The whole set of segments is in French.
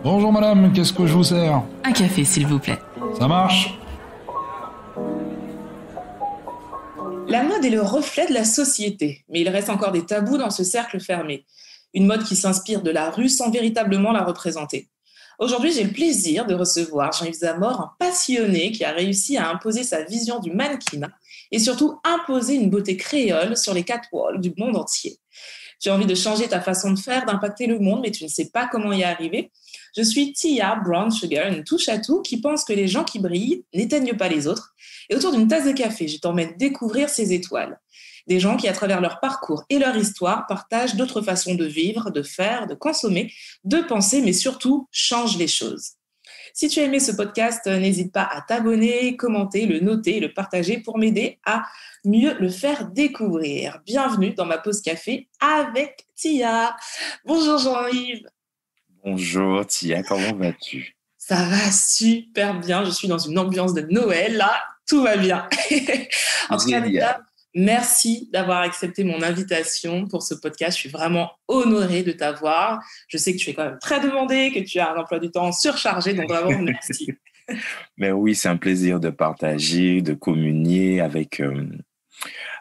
Bonjour madame, qu'est-ce que je vous sers? Un café, s'il vous plaît. Ça marche? La mode est le reflet de la société, mais il reste encore des tabous dans ce cercle fermé. Une mode qui s'inspire de la rue sans véritablement la représenter. Aujourd'hui, j'ai le plaisir de recevoir Jean-Yves Zamore, un passionné qui a réussi à imposer sa vision du mannequinat et surtout imposer une beauté créole sur les catwalks du monde entier. Tu as envie de changer ta façon de faire, d'impacter le monde, mais tu ne sais pas comment y arriver. Je suis Tia Brown Sugar, une touche-à-tout qui pense que les gens qui brillent n'éteignent pas les autres. Et autour d'une tasse de café, je t'emmène découvrir ces étoiles. Des gens qui, à travers leur parcours et leur histoire, partagent d'autres façons de vivre, de faire, de consommer, de penser, mais surtout changent les choses. Si tu as aimé ce podcast, n'hésite pas à t'abonner, commenter, le noter, le partager pour m'aider à mieux le faire découvrir. Bienvenue dans ma pause café avec Tia. Bonjour Jean-Yves. Bonjour Tia, comment vas-tu? Ça va super bien, je suis dans une ambiance de Noël, là, tout va bien. En tout cas, déjà, merci d'avoir accepté mon invitation pour ce podcast. Je suis vraiment honorée de t'avoir. Je sais que tu es quand même très demandée, que tu as un emploi du temps surchargé, donc vraiment merci. Mais oui, c'est un plaisir de partager, de communier avec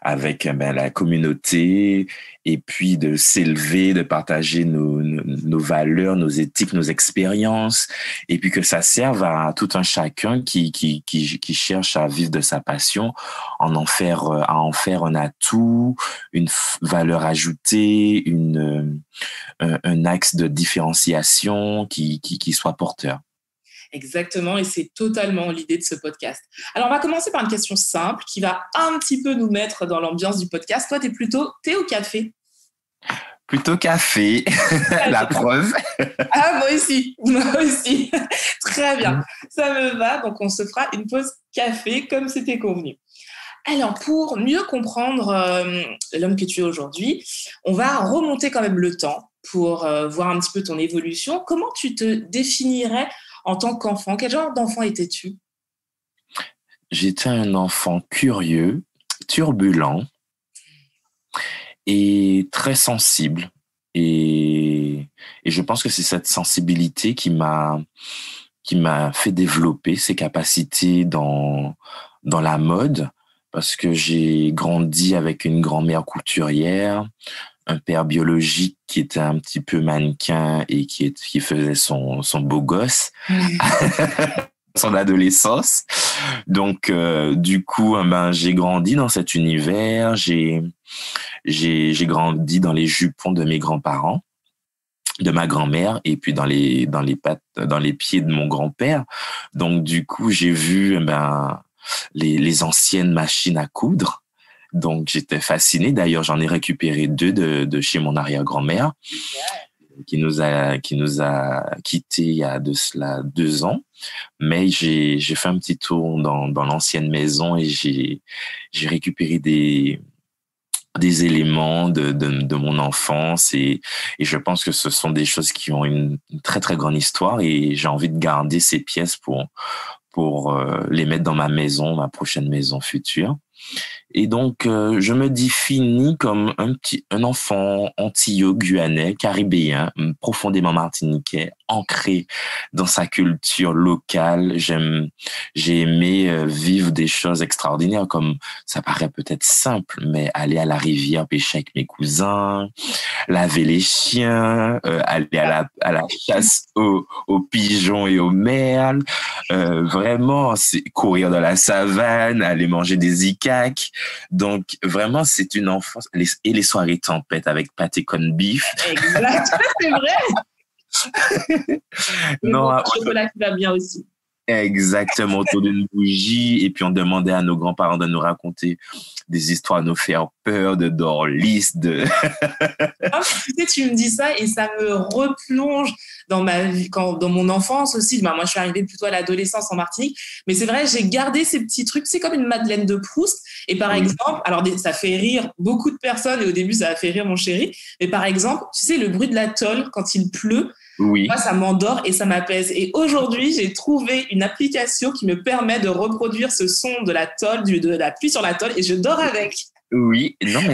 la communauté et puis de s'élever, de partager nos valeurs, nos éthiques, nos expériences et puis que ça serve à tout un chacun qui cherche à vivre de sa passion, à en faire un atout, une valeur ajoutée, un axe de différenciation qui soit porteur. Exactement, et c'est totalement l'idée de ce podcast. Alors, on va commencer par une question simple qui va un petit peu nous mettre dans l'ambiance du podcast. Toi, t'es plutôt thé ou café? Plutôt café, la preuve. Ah, moi aussi. Très bien, ça me va. Donc, on se fera une pause café comme c'était convenu. Alors, pour mieux comprendre l'homme que tu es aujourd'hui, on va remonter quand même le temps pour voir un petit peu ton évolution. Comment tu te définirais en tant qu'enfant? Quel genre d'enfant étais-tu? J'étais un enfant curieux, turbulent et très sensible. Et je pense que c'est cette sensibilité qui m'a fait développer ces capacités dans la mode, parce que j'ai grandi avec une grand-mère couturière, un père biologique qui était un petit peu mannequin et qui faisait son beau gosse, son adolescence. Donc, du coup, j'ai grandi dans cet univers. J'ai grandi dans les jupons de mes grands-parents, de ma grand-mère, et puis dans les pieds de mon grand-père. Donc, du coup, j'ai vu les anciennes machines à coudre. Donc, j'étais fasciné. D'ailleurs, j'en ai récupéré 2 de chez mon arrière-grand-mère qui nous a quittés il y a de cela 2 ans. Mais j'ai fait un petit tour dans l'ancienne maison et j'ai récupéré des éléments de mon enfance et je pense que ce sont des choses qui ont une très, très grande histoire et j'ai envie de garder ces pièces pour les mettre dans ma maison, ma prochaine maison future. Et donc, je me définis comme un enfant antillais-guyanais, caribéen, profondément martiniquais, ancré dans sa culture locale. J'ai aimé vivre des choses extraordinaires, comme ça paraît peut-être simple, mais aller à la rivière pêcher avec mes cousins, laver les chiens, aller à la chasse aux pigeons et aux merles, vraiment, c'est courir dans la savane, aller manger des icaques. Donc, vraiment, c'est une enfance. Et les soirées tempêtes avec pâté corned beef. Exact, c'est vrai. Non, le chocolat qui va bien aussi. Exactement, autour d'une bougie. Et puis, on demandait à nos grands-parents de nous raconter des histoires, de nous faire peur, de Dorlis, Tu me dis ça et ça me replonge dans ma vie, dans mon enfance aussi. Moi, je suis arrivée plutôt à l'adolescence en Martinique. Mais c'est vrai, j'ai gardé ces petits trucs. C'est comme une Madeleine de Proust. Et par exemple, alors ça fait rire beaucoup de personnes et au début, ça a fait rire mon chéri. Mais par exemple, tu sais, le bruit de la tôle quand il pleut, oui. Moi, ça m'endort et ça m'apaise. Et aujourd'hui, j'ai trouvé une application qui me permet de reproduire ce son de la tôle, de la pluie sur la tôle et je dors avec. Oui, non, mais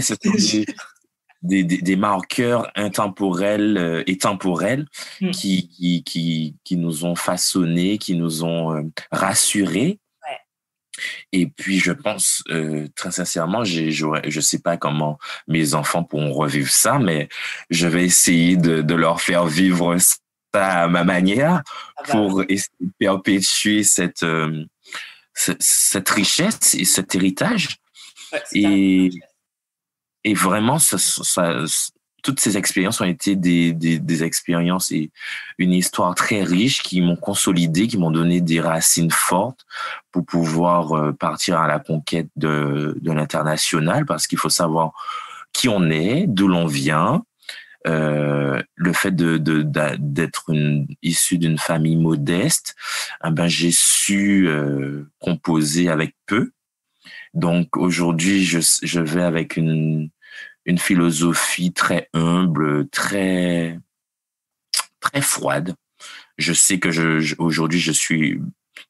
des marqueurs intemporels et temporels qui nous ont façonnés, qui nous ont rassurés. Ouais. Et puis, je pense, très sincèrement, je sais pas comment mes enfants pourront revivre ça, mais je vais essayer de leur faire vivre ça à ma manière pour essayer de perpétuer cette richesse et cet héritage. Ouais, et vraiment, toutes ces expériences ont été des expériences et une histoire très riche qui m'ont consolidé, qui m'ont donné des racines fortes pour pouvoir partir à la conquête de l'international, parce qu'il faut savoir qui on est, d'où l'on vient. Le fait d'être issu d'une famille modeste, j'ai su composer avec peu. Donc aujourd'hui, je vais avec une philosophie très humble, très très froide. Je sais que aujourd'hui je suis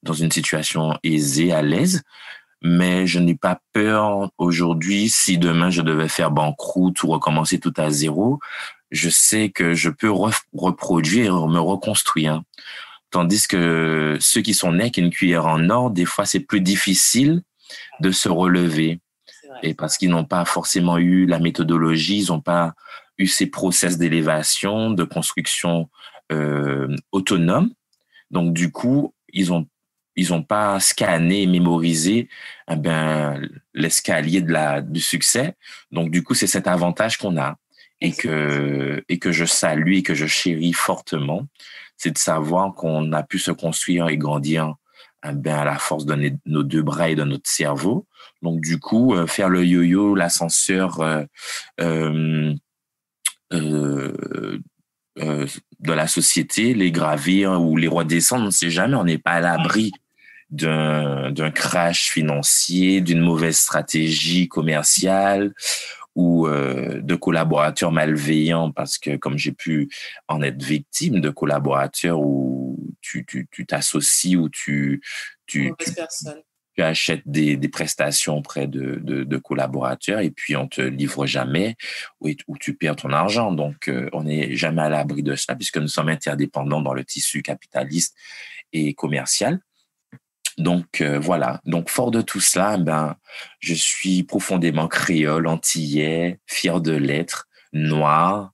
dans une situation aisée, à l'aise, mais je n'ai pas peur aujourd'hui. Si demain je devais faire banqueroute ou recommencer tout à zéro, je sais que je peux reproduire, me reconstruire. Tandis que ceux qui sont nés avec une cuillère en or, des fois c'est plus difficile de se relever. Et parce qu'ils n'ont pas forcément eu la méthodologie, ils n'ont pas eu ces process d'élévation, de construction autonome. Donc, du coup, ils ont pas scanné et mémorisé l'escalier du succès. Donc, du coup, c'est cet avantage qu'on a et que je salue et que je chéris fortement. C'est de savoir qu'on a pu se construire et grandir à la force de nos deux bras et de notre cerveau. Donc, du coup, faire le yo-yo, l'ascenseur de la société, les gravir ou les redescendre, on ne sait jamais. On n'est pas à l'abri d'un crash financier, d'une mauvaise stratégie commerciale ou de collaborateurs malveillants, parce que comme j'ai pu en être victime de collaborateurs où tu t'associes ou tu achètes des prestations auprès de collaborateurs et puis on te livre jamais ou tu perds ton argent. Donc, on n'est jamais à l'abri de ça puisque nous sommes interdépendants dans le tissu capitaliste et commercial. Donc, voilà. Donc, fort de tout cela, je suis profondément créole, antillais, fier de l'être, noir,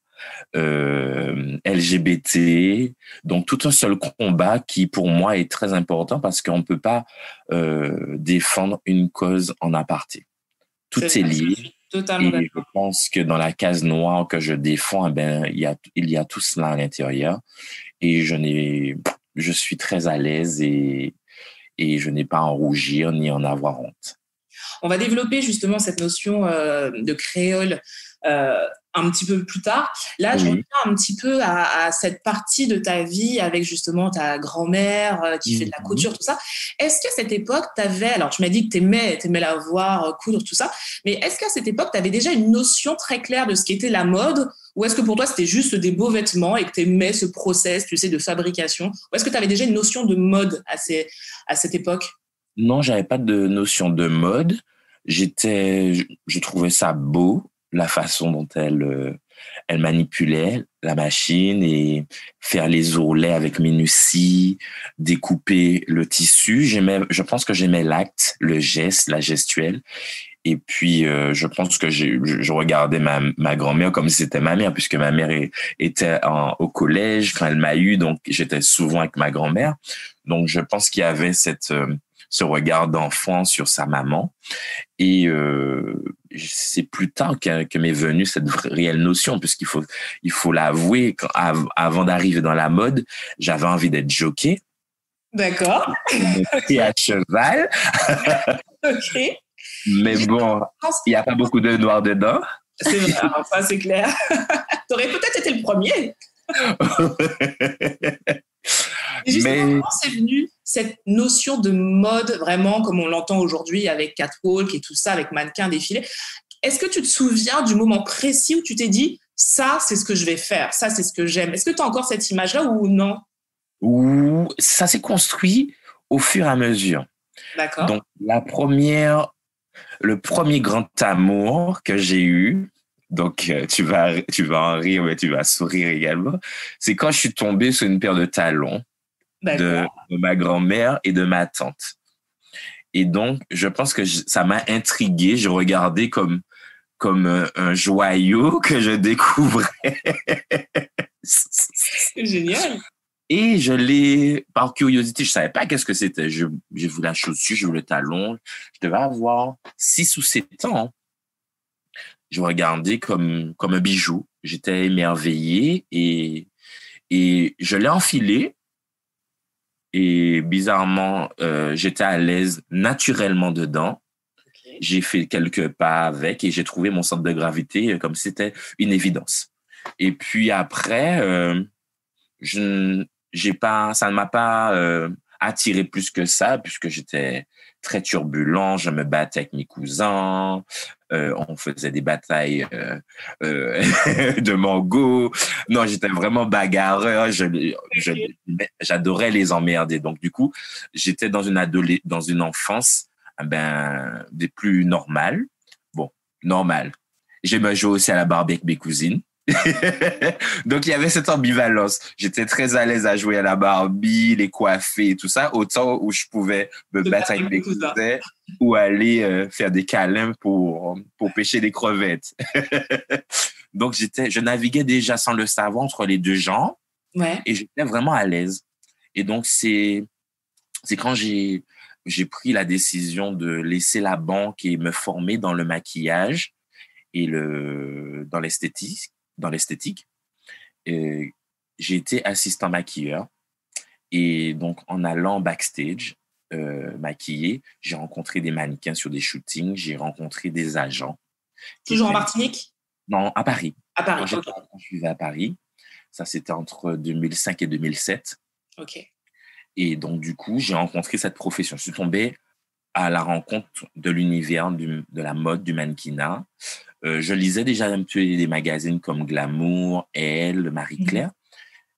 LGBT, donc tout un seul combat qui pour moi est très important parce qu'on ne peut pas défendre une cause en aparté. Tout est lié. Totalement et je pense que dans la case noire que je défends, il y a tout cela à l'intérieur et je suis très à l'aise et je n'ai pas à en rougir ni en avoir honte. On va développer justement cette notion de créole un petit peu plus tard. Là, je reviens un petit peu à cette partie de ta vie avec justement ta grand-mère qui fait de la couture, tout ça. Est-ce qu'à cette époque, alors tu m'as dit que t'aimais la voir coudre, tout ça, mais est-ce qu'à cette époque, tu avais déjà une notion très claire de ce qu'était la mode, ou est-ce que pour toi, c'était juste des beaux vêtements et que tu aimais ce process, tu sais, de fabrication, ou est-ce que tu avais déjà une notion de mode à cette époque? Non, j'avais pas de notion de mode. Je trouvais ça beau, la façon dont elle manipulait la machine et faire les ourlets avec minutie, découper le tissu. Je pense que j'aimais l'acte, le geste, la gestuelle. Et puis, je pense que je regardais ma grand-mère comme si c'était ma mère, puisque ma mère était au collège quand elle m'a eu, donc j'étais souvent avec ma grand-mère. Donc, je pense qu'il y avait ce regard d'enfant sur sa maman. Et c'est plus tard que m'est venue cette réelle notion, puisqu'il faut l'avouer, avant d'arriver dans la mode, j'avais envie d'être jockey. D'accord. Et à cheval. OK. Mais bon, il n'y a pas beaucoup de noir dedans. C'est vrai, ça c'est clair. Tu aurais peut-être été le premier. Et justement, comment c'est venu cette notion de mode, vraiment comme on l'entend aujourd'hui avec catwalk et tout ça, avec mannequin, défilé? Est-ce que tu te souviens du moment précis où tu t'es dit « ça, c'est ce que je vais faire, ça, c'est ce que j'aime ». Est-ce que tu as encore cette image-là ou non? Ça s'est construit au fur et à mesure. D'accord. Donc, le premier grand amour que j'ai eu, Donc, tu vas en rire, mais tu vas sourire également. C'est quand je suis tombé sur une paire de talons de ma grand-mère et de ma tante. Et donc, je pense que ça m'a intrigué. Je regardais comme un joyau que je découvrais. C'est génial. Et je l'ai, par curiosité, je savais pas qu'est-ce que c'était. J'ai vu la chaussure, j'ai vu le talon. Je devais avoir 6 ou 7 ans. Je regardais comme un bijou. J'étais émerveillé et je l'ai enfilé. Et bizarrement, j'étais à l'aise naturellement dedans. Okay. J'ai fait quelques pas avec et j'ai trouvé mon centre de gravité comme si c'était une évidence. Et puis après, ça ne m'a pas attiré plus que ça puisque j'étais très turbulent. Je me battais avec mes cousins. On faisait des batailles de mango. Non, j'étais vraiment bagarreur. J'adorais les emmerder. Donc, du coup, j'étais dans une enfance des plus normales. Bon, normales. J'aimais jouer aussi à la Barbie avec mes cousines. Donc, il y avait cette ambivalence. J'étais très à l'aise à jouer à la Barbie, les coiffer et tout ça, autant où je pouvais me battre avec mes cousins ou aller faire des câlins pour pêcher des crevettes. Donc, je naviguais déjà sans le savoir entre les deux genres et j'étais vraiment à l'aise. Et donc, c'est quand j'ai pris la décision de laisser la banque et me former dans le maquillage et dans l'esthétique. J'ai été assistant maquilleur et donc en allant backstage maquiller, j'ai rencontré des mannequins sur des shootings, j'ai rencontré des agents. Toujours en Martinique? Non, à Paris. À Paris, quand je vivais à Paris. Ça, c'était entre 2005 et 2007. OK. Et donc, du coup, j'ai rencontré cette profession. Je suis tombé à la rencontre de l'univers de la mode, du mannequinat. Je lisais déjà un peu des magazines comme Glamour, Elle, Marie-Claire.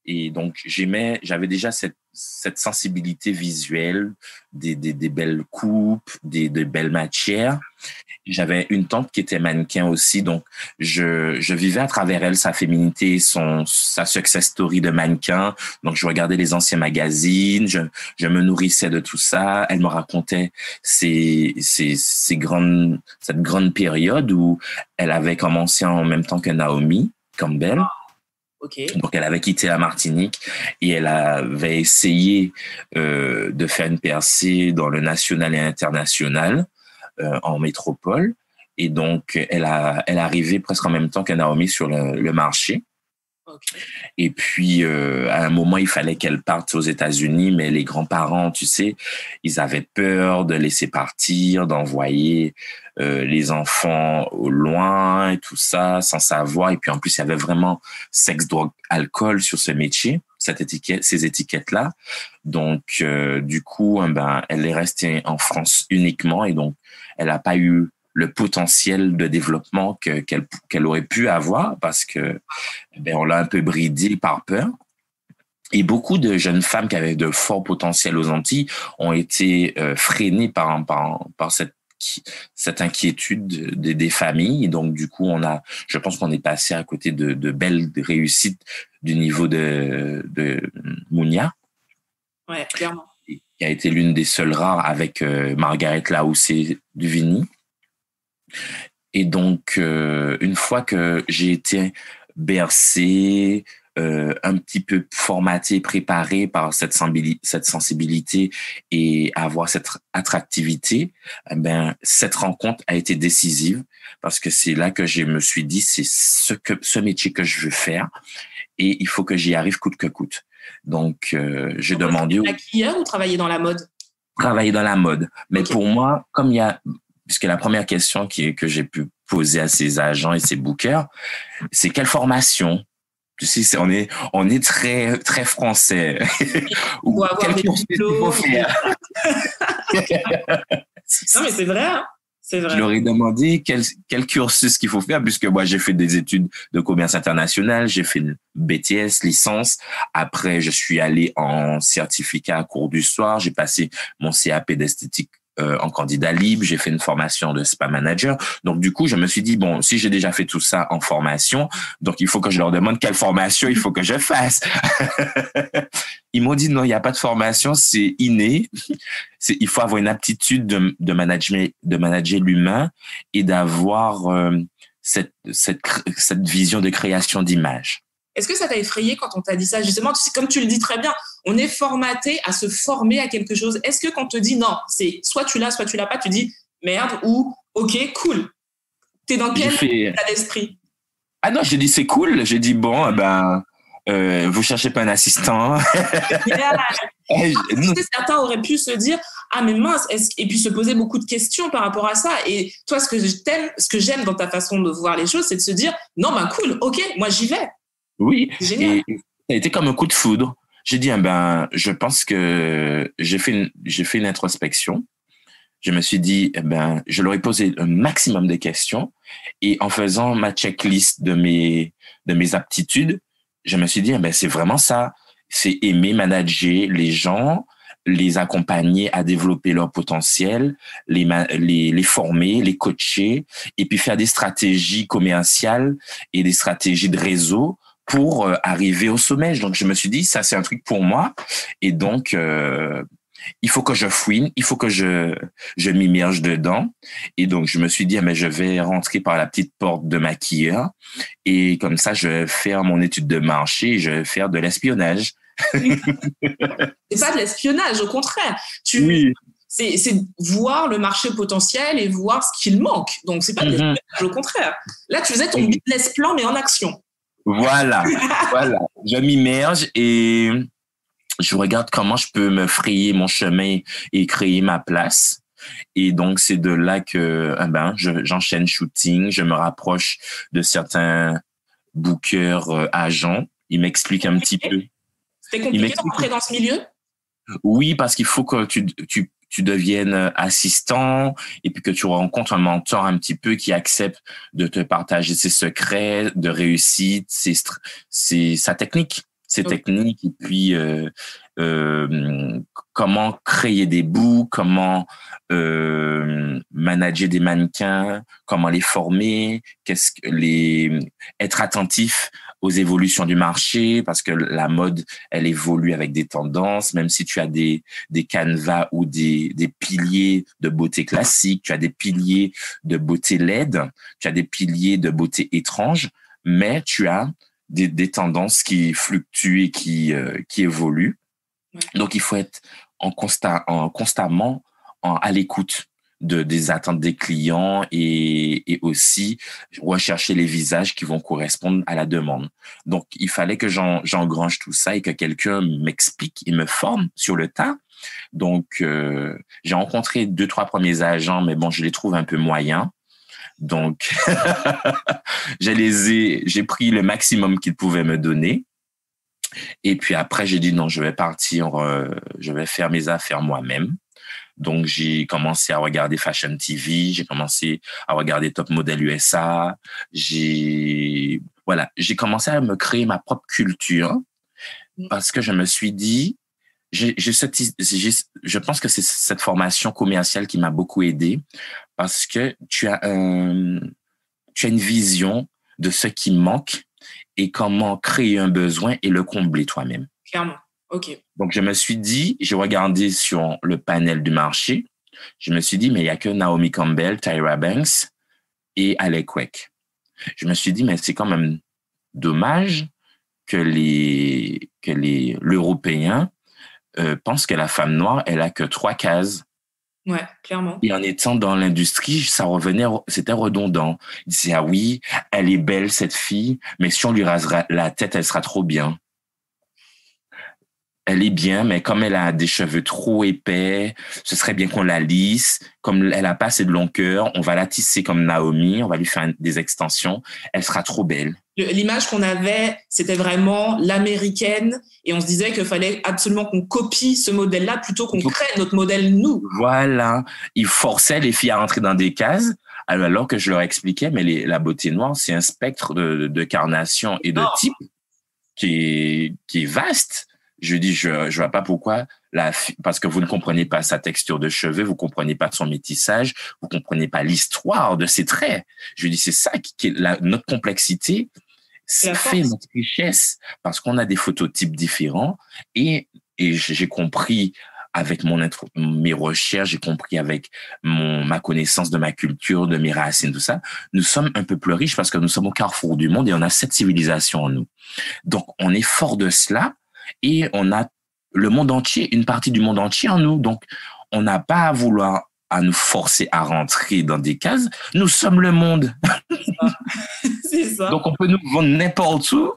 Et donc, j'avais déjà cette sensibilité visuelle, des belles coupes, des belles matières. J'avais une tante qui était mannequin aussi, donc je vivais à travers elle sa féminité, sa success story de mannequin. Donc, je regardais les anciens magazines, je me nourrissais de tout ça. Elle me racontait cette grande période où elle avait commencé en même temps que Naomi Campbell. Okay. Donc, elle avait quitté la Martinique et elle avait essayé de faire une percée dans le national et international en métropole. Et donc, elle arrivait presque en même temps que Naomi sur le marché. Okay. Et puis, à un moment, il fallait qu'elle parte aux États-Unis, mais les grands-parents, tu sais, ils avaient peur de laisser partir, d'envoyer les enfants au loin et tout ça, sans savoir. Et puis, en plus, il y avait vraiment sexe, drogue, alcool sur ce métier, ces étiquettes-là. Donc, du coup, elle est restée en France uniquement et donc, elle n'a pas eu le potentiel de développement qu'elle aurait pu avoir parce que on l'a un peu bridée par peur. Et beaucoup de jeunes femmes qui avaient de forts potentiels aux Antilles ont été freinées par cette inquiétude des familles. Et donc, du coup, je pense qu'on est passé à côté de belles réussites du niveau de Mounia. Ouais, clairement. Qui a été l'une des seules rares avec Margaret Laoussé-Duvigny. Et donc, une fois que j'ai été bercé, un petit peu formaté, préparé par cette sensibilité et avoir cette attractivité, cette rencontre a été décisive parce que c'est là que je me suis dit, c'est ce métier que je veux faire et il faut que j'y arrive coûte que coûte. Donc, j'ai demandé... Maquilleur ou travailler dans la mode? Travailler dans la mode. Mais okay. Pour moi, comme il y a... Puisque la première question que j'ai pu poser à ces agents et ces bookers, c'est quelle formation? Tu sais, on est très, très français. Ou quel cursus il faut faire? Non, mais c'est vrai, hein? C'est vrai. Je leur ai demandé quel cursus qu'il faut faire, puisque moi, j'ai fait des études de commerce international, j'ai fait une BTS, licence. Après, je suis allé en certificat à cours du soir. J'ai passé mon CAP d'esthétique en candidat libre, j'ai fait une formation de spa manager. Donc, du coup, je me suis dit, bon, si j'ai déjà fait tout ça en formation, donc il faut que je leur demande quelle formation il faut que je fasse. Ils m'ont dit, non, il n'y a pas de formation, c'est inné. Il faut avoir une aptitude de manager l'humain et d'avoir cette vision de création d'image. Est-ce que ça t'a effrayé quand on t'a dit ça? Justement, comme tu le dis très bien, on est formaté à se former à quelque chose. Est-ce que quand on te dit non, c'est soit tu l'as pas, tu dis merde ou ok, cool. T'es dans quel état d'esprit? Ah non, j'ai dit c'est cool. J'ai dit bon, vous cherchez pas un assistant. Certains auraient pu se dire ah mais mince, et puis se poser beaucoup de questions par rapport à ça. Et toi, ce que j'aime dans ta façon de voir les choses, c'est de se dire non, cool, ok, moi j'y vais. Oui, et ça a été comme un coup de foudre. J'ai dit, je pense que j'ai fait une introspection. Je me suis dit, je leur ai posé un maximum de questions et en faisant ma checklist de mes aptitudes, je me suis dit, c'est vraiment ça. C'est aimer manager les gens, les accompagner à développer leur potentiel, les former, les coacher et puis faire des stratégies commerciales et des stratégies de réseau pour arriver au sommet. Donc, je me suis dit, ça, c'est un truc pour moi. Et donc, il faut que je fouine, il faut que je m'immerge dedans. Et donc, je me suis dit, je vais rentrer par la petite porte de maquilleur. Et comme ça, je vais faire mon étude de marché et je vais faire de l'espionnage. C'est pas de l'espionnage, au contraire. Oui. C'est voir le marché potentiel et voir ce qu'il manque. Donc, c'est pas de l'espionnage, au contraire. Là, tu faisais ton business plan, mais en action. Voilà. Je m'immerge et je regarde comment je peux me frayer mon chemin et créer ma place. Et donc, c'est de là que j'enchaîne shooting, je me rapproche de certains bookers agents. Ils m'expliquent un petit peu. C'était compliqué de rentrer dans ce milieu? Oui, parce qu'il faut que tu deviennes assistant et puis que tu rencontres un mentor un petit peu qui accepte de te partager ses secrets de réussite, sa technique, techniques et puis comment créer des books, comment manager des mannequins, comment les former, être attentif aux évolutions du marché parce que la mode, elle évolue avec des tendances, même si tu as des canevas ou des piliers de beauté classique, tu as des piliers de beauté LED, tu as des piliers de beauté étrange, mais tu as des tendances qui fluctuent et qui évoluent. Ouais. Donc, il faut être constamment à l'écoute des attentes des clients et aussi rechercher les visages qui vont correspondre à la demande. Donc, il fallait que j'engrange tout ça et que quelqu'un m'explique et me forme sur le tas. Donc, j'ai rencontré 2-3 premiers agents, mais bon, je les trouve un peu moyens. Donc, j'ai pris le maximum qu'ils pouvaient me donner. Et puis après, j'ai dit non, je vais partir, je vais faire mes affaires moi-même. Donc, j'ai commencé à regarder Fashion TV, j'ai commencé à regarder Top Model USA. J'ai commencé à me créer ma propre culture parce que je me suis dit, je pense que c'est cette formation commerciale qui m'a beaucoup aidé parce que tu as une vision de ce qui manque et comment créer un besoin et le combler toi-même. Clairement. OK. Donc, je me suis dit, j'ai regardé sur le panel du marché, je me suis dit, mais il n'y a que Naomi Campbell, Tyra Banks et Alec Wek. Je me suis dit, mais c'est quand même dommage que l'Européen pense que la femme noire, elle a que 3 cases. Ouais, clairement. Et en étant dans l'industrie, c'était redondant. Il disait, ah oui, elle est belle, cette fille, mais si on lui rasera la tête, elle sera trop bien. Elle est bien, mais comme elle a des cheveux trop épais, ce serait bien qu'on la lisse. Comme elle a pas assez de longueur, on va la tisser comme Naomi, on va lui faire des extensions. Elle sera trop belle. L'image qu'on avait, c'était vraiment l'américaine et on se disait qu'il fallait absolument qu'on copie ce modèle-là plutôt qu'on crée notre modèle nous. Voilà. Ils forçaient les filles à rentrer dans des cases alors que je leur expliquais, mais la beauté noire, c'est un spectre de carnation et de type qui est vaste. Je lui dis, je vois pas pourquoi parce que vous ne comprenez pas sa texture de cheveux, vous comprenez pas son métissage, vous comprenez pas l'histoire de ses traits. Je lui dis, c'est ça qui est notre complexité, fait notre richesse, parce qu'on a des phototypes différents et j'ai compris avec mes recherches, j'ai compris avec ma connaissance de ma culture, de mes racines, tout ça, nous sommes un peu plus riches parce que nous sommes au carrefour du monde et on a cette civilisation en nous. Donc, on est fort de cela et on a le monde entier, une partie du monde entier en nous. Donc, on n'a pas à vouloir à nous forcer à rentrer dans des cases. Nous sommes le monde. C'est ça. Donc, on peut nous vendre n'importe où.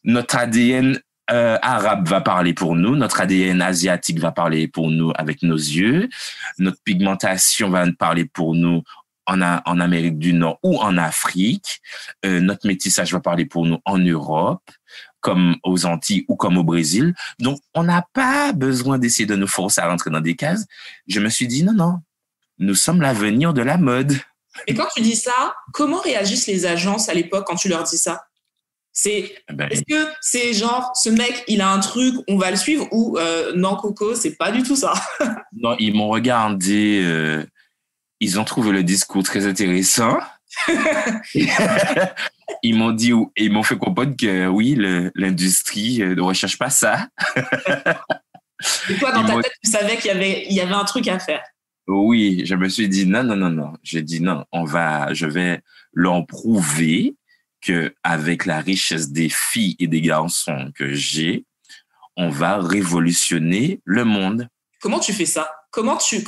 Notre ADN arabe va parler pour nous, notre ADN asiatique va parler pour nous avec nos yeux, notre pigmentation va parler pour nous en Amérique du Nord ou en Afrique, notre métissage va parler pour nous en Europe, comme aux Antilles ou comme au Brésil. Donc, on n'a pas besoin d'essayer de nous forcer à rentrer dans des cases. Je me suis dit, non, nous sommes l'avenir de la mode. Et quand tu dis ça, comment réagissent les agences à l'époque quand tu leur dis ça? Est-ce que c'est genre, ce mec, il a un truc, on va le suivre, ou non, Coco, c'est pas du tout ça? Non, ils m'ont regardé, ils ont trouvé le discours très intéressant. Ils m'ont dit, et ils m'ont fait comprendre que oui, l'industrie ne recherche pas ça. Et toi, dans ta tête, tu savais qu'il y avait un truc à faire? Oui, je me suis dit non. J'ai dit non, je vais leur prouver que avec la richesse des filles et des garçons que j'ai, on va révolutionner le monde. Comment tu fais ça? Comment tu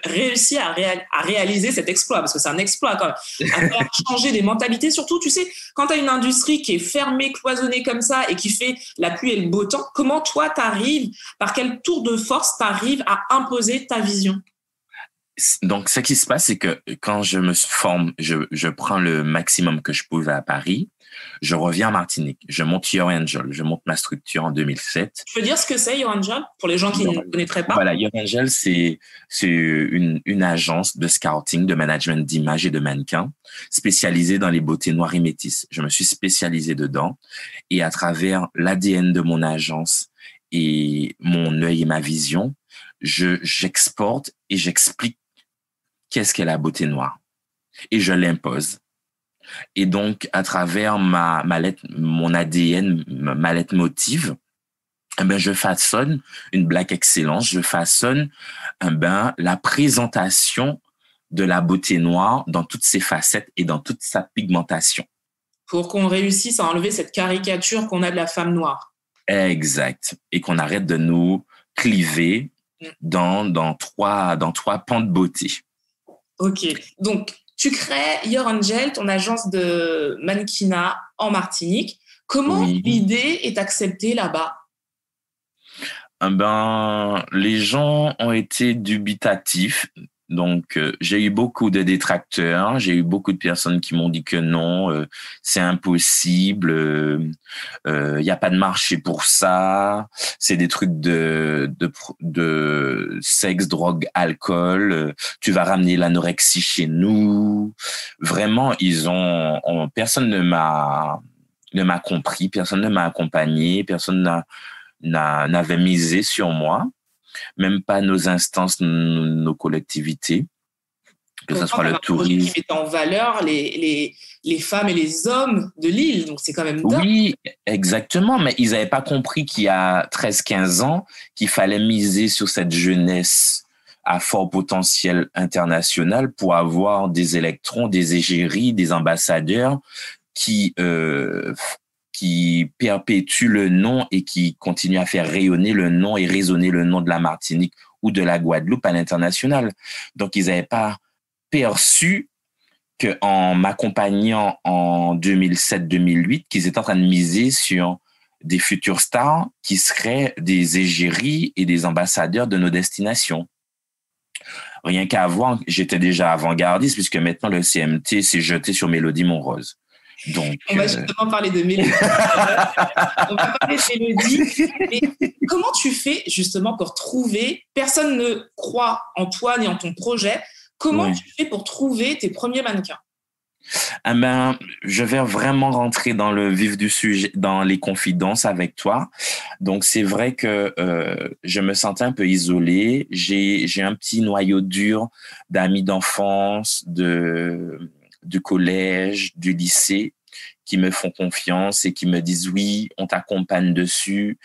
réussis à réaliser cet exploit? Parce que c'est un exploit quand même. À faire changer des mentalités. Surtout, tu sais, quand tu as une industrie qui est fermée, cloisonnée comme ça et qui fait la pluie et le beau temps, comment toi, par quel tour de force t'arrives à imposer ta vision? Donc, ce qui se passe, c'est que quand je me forme, je prends le maximum que je pouvais à Paris. Je reviens à Martinique. Je monte Your Angel. Je monte ma structure en 2007. Tu peux dire ce que c'est, Your Angel, pour les gens qui ne connaîtraient pas? Voilà, Your Angel, c'est une agence de scouting, de management d'images et de mannequins spécialisée dans les beautés noires et métisses. Je me suis spécialisé dedans et à travers l'ADN de mon agence et mon œil et ma vision, j'exporte et j'explique qu'est-ce qu'est la beauté noire et je l'impose. Et donc, à travers mon ADN, ma lettre motive, je façonne une black excellence, je façonne la présentation de la beauté noire dans toutes ses facettes et dans toute sa pigmentation. Pour qu'on réussisse à enlever cette caricature qu'on a de la femme noire. Exact. Et qu'on arrête de nous cliver dans trois pans de beauté. Ok. Donc, tu crées Your Angel, ton agence de mannequinat en Martinique. Comment l'idée est acceptée là-bas? Les gens ont été dubitatifs. Donc, j'ai eu beaucoup de détracteurs. J'ai eu beaucoup de personnes qui m'ont dit que non, c'est impossible. Y a pas de marché pour ça. C'est des trucs de sexe, drogue, alcool. Tu vas ramener l'anorexie chez nous. Vraiment, personne ne m'a compris. Personne ne m'a accompagné. Personne n'avait misé sur moi. Même pas nos instances, nos collectivités, que ce soit le tourisme. Qui met en valeur les femmes et les hommes de l'île, donc c'est quand même dingue. Oui, exactement, mais ils n'avaient pas compris qu'il y a 13-15 ans, qu'il fallait miser sur cette jeunesse à fort potentiel international pour avoir des électrons, des égéries, des ambassadeurs qui perpétue le nom et qui continue à faire rayonner le nom et résonner le nom de la Martinique ou de la Guadeloupe à l'international. Donc, ils n'avaient pas perçu qu'en m'accompagnant en 2007-2008, qu'ils étaient en train de miser sur des futures stars qui seraient des égéries et des ambassadeurs de nos destinations. Rien qu'à voir, j'étais déjà avant-gardiste puisque maintenant le CMT s'est jeté sur Mélodie Monrose. Donc, on va justement parler de Mélodie. On va parler de Mélodie. Mais comment tu fais justement pour trouver, personne ne croit en toi ni en ton projet, comment tu fais pour trouver tes premiers mannequins? Je vais vraiment rentrer dans le vif du sujet, dans les confidences avec toi. Donc, c'est vrai que je me sentais un peu isolé. J'ai un petit noyau dur d'amis d'enfance, du collège, du lycée, qui me font confiance et qui me disent oui, on t'accompagne dessus.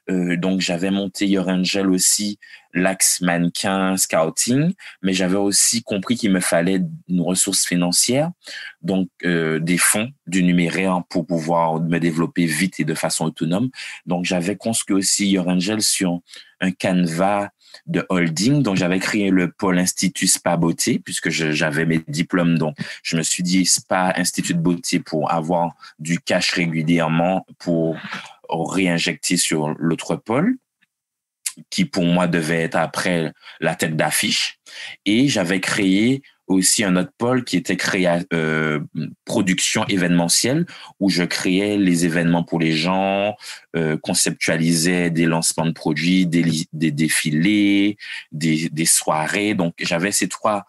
Donc, j'avais monté Your Angel aussi, l'axe mannequin scouting, mais j'avais aussi compris qu'il me fallait une ressource financière, donc des fonds, du numéraire pour pouvoir me développer vite et de façon autonome. Donc, j'avais construit aussi Your Angel sur un canevas de holding. Donc, j'avais créé le pôle Institut Spa Beauté puisque j'avais mes diplômes. Donc, je me suis dit Spa Institut de Beauté pour avoir du cash régulièrement pour réinjecter sur l'autre pôle qui pour moi devait être après la tête d'affiche. Et j'avais créé aussi un autre pôle qui était production événementielle où je créais les événements pour les gens, conceptualisais des lancements de produits, des défilés, des soirées. Donc, j'avais ces trois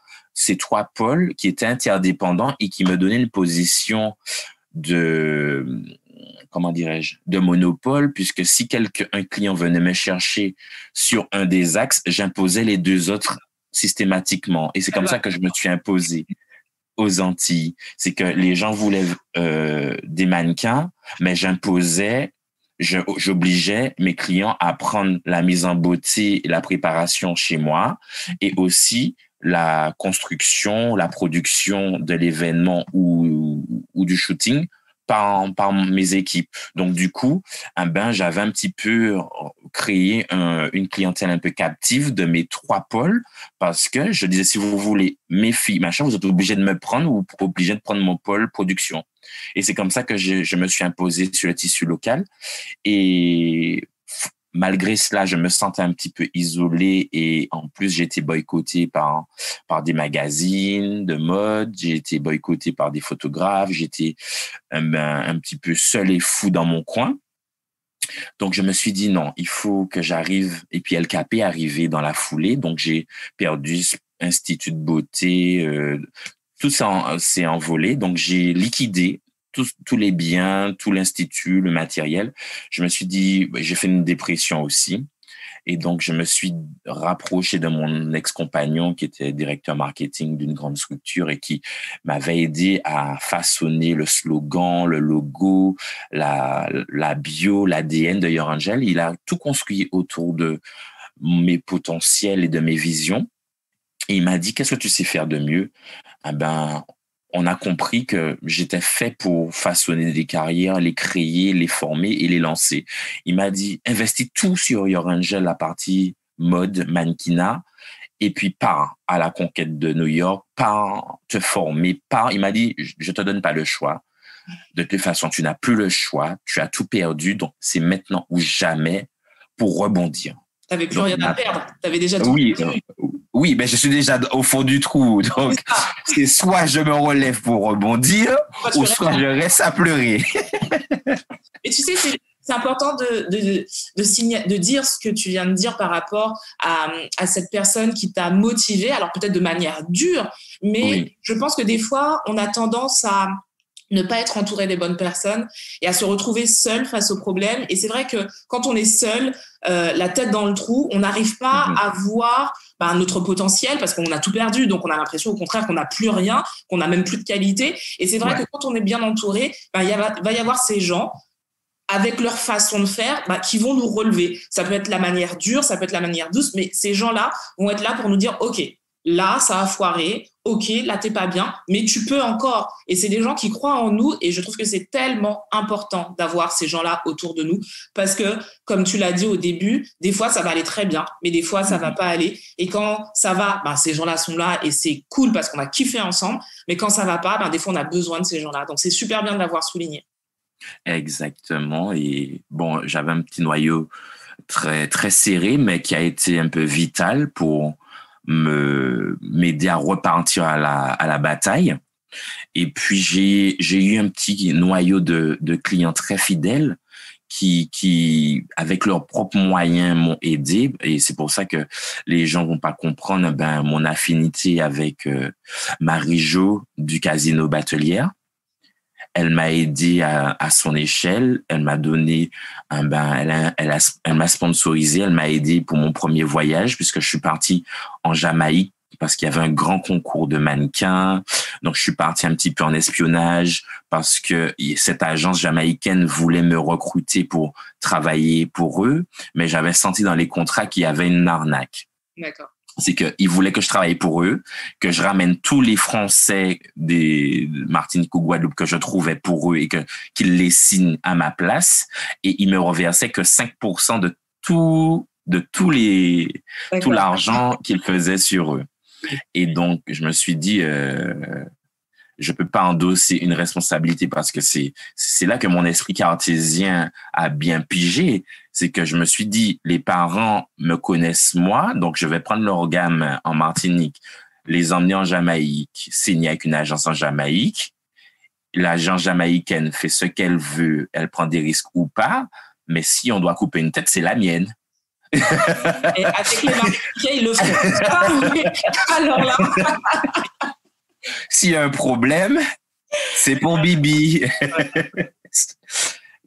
pôles qui étaient interdépendants et qui me donnaient une position comment dirais-je, de monopole, puisque si un client venait me chercher sur un des axes, j'imposais les deux autres systématiquement. Et c'est comme ça que je me suis imposé aux Antilles. C'est que les gens voulaient des mannequins, mais j'obligeais mes clients à prendre la mise en beauté et la préparation chez moi et aussi la construction, la production de l'événement ou du shooting par mes équipes. Donc, du coup, j'avais un petit peu créé une clientèle un peu captive de mes trois pôles parce que je disais, si vous voulez mes filles, machin, vous êtes obligés de me prendre ou obligés de prendre mon pôle production. Et c'est comme ça que je me suis imposé sur le tissu local. Et malgré cela, je me sentais un petit peu isolé et en plus, j'ai été boycotté par des magazines de mode, j'ai été boycotté par des photographes, j'étais un petit peu seul et fou dans mon coin. Donc, je me suis dit non, il faut que j'arrive. Et puis, LKP est arrivé dans la foulée. Donc, j'ai perdu Institut de beauté. Tout ça s'est envolé. Donc, j'ai liquidé tous les biens, tout l'institut, le matériel. Je me suis dit, j'ai fait une dépression aussi. Et donc, je me suis rapproché de mon ex-compagnon qui était directeur marketing d'une grande structure et qui m'avait aidé à façonner le slogan, le logo, la bio, l'ADN de Your Angel. Il a tout construit autour de mes potentiels et de mes visions. Et il m'a dit, qu'est-ce que tu sais faire de mieux? On a compris que j'étais fait pour façonner des carrières, les créer, les former et les lancer. Il m'a dit, investis tout sur Your Angel, la partie mode, mannequinat, et puis pars à la conquête de New York, pars te former, pars. Il m'a dit, je te donne pas le choix. De toute façon, tu n'as plus le choix, tu as tout perdu, donc c'est maintenant ou jamais pour rebondir. T'avais plus rien à perdre, t'avais déjà tout perdu. Oui, mais je suis déjà au fond du trou. Donc, c'est soit je me relève pour rebondir, ou soit je reste à pleurer. Et tu sais, c'est important de dire ce que tu viens de dire par rapport à cette personne qui t'a motivé, alors peut-être de manière dure, mais je pense que des fois, on a tendance à ne pas être entouré des bonnes personnes et à se retrouver seul face aux problèmes. Et c'est vrai que quand on est seul, la tête dans le trou, on n'arrive pas à voir notre potentiel parce qu'on a tout perdu. Donc, on a l'impression au contraire qu'on n'a plus rien, qu'on n'a même plus de qualité. Et c'est vrai que quand on est bien entouré, va y avoir ces gens avec leur façon de faire, qui vont nous relever. Ça peut être la manière dure, ça peut être la manière douce, mais ces gens-là vont être là pour nous dire « Ok, là, ça a foiré. Ok, là, t'es pas bien, mais tu peux encore. » Et c'est des gens qui croient en nous et je trouve que c'est tellement important d'avoir ces gens-là autour de nous parce que, comme tu l'as dit au début, des fois, ça va aller très bien, mais des fois, ça va pas aller. Et quand ça va, ces gens-là sont là et c'est cool parce qu'on a kiffé ensemble. Mais quand ça va pas, des fois, on a besoin de ces gens-là. Donc, c'est super bien de l'avoir souligné. Exactement. Et bon, j'avais un petit noyau très, très serré, mais qui a été un peu vital pour m'aider à repartir à la bataille. Et puis, j'ai eu un petit noyau de clients très fidèles qui, avec leurs propres moyens, m'ont aidé. Et c'est pour ça que les gens vont pas comprendre, mon affinité avec Marie-Jo du Casino Batelière. Elle m'a aidé à son échelle. Elle m'a donné, elle m'a sponsorisé. Elle m'a aidé pour mon premier voyage puisque je suis parti en Jamaïque parce qu'il y avait un grand concours de mannequins. Donc, je suis parti un petit peu en espionnage parce que cette agence jamaïcaine voulait me recruter pour travailler pour eux, mais j'avais senti dans les contrats qu'il y avait une arnaque. D'accord. C'est qu'ils voulaient que je travaille pour eux, que je ramène tous les Français des Martinique ou Guadeloupe que je trouvais pour eux et qu'ils les signent à ma place. Et ils me reversaient que 5% de tout l'argent qu'ils faisaient sur eux. Et donc, je me suis dit, je peux pas endosser une responsabilité parce que c'est là que mon esprit cartésien a bien pigé. C'est que je me suis dit, les parents me connaissent moi, donc je vais prendre leur gamme en Martinique, les emmener en Jamaïque, signer avec une agence en Jamaïque. L'agence jamaïcaine fait ce qu'elle veut, elle prend des risques ou pas, mais si on doit couper une tête, c'est la mienne. Et avec les Martiniquais, ils le font. Alors là... S'il y a un problème, c'est pour Bibi.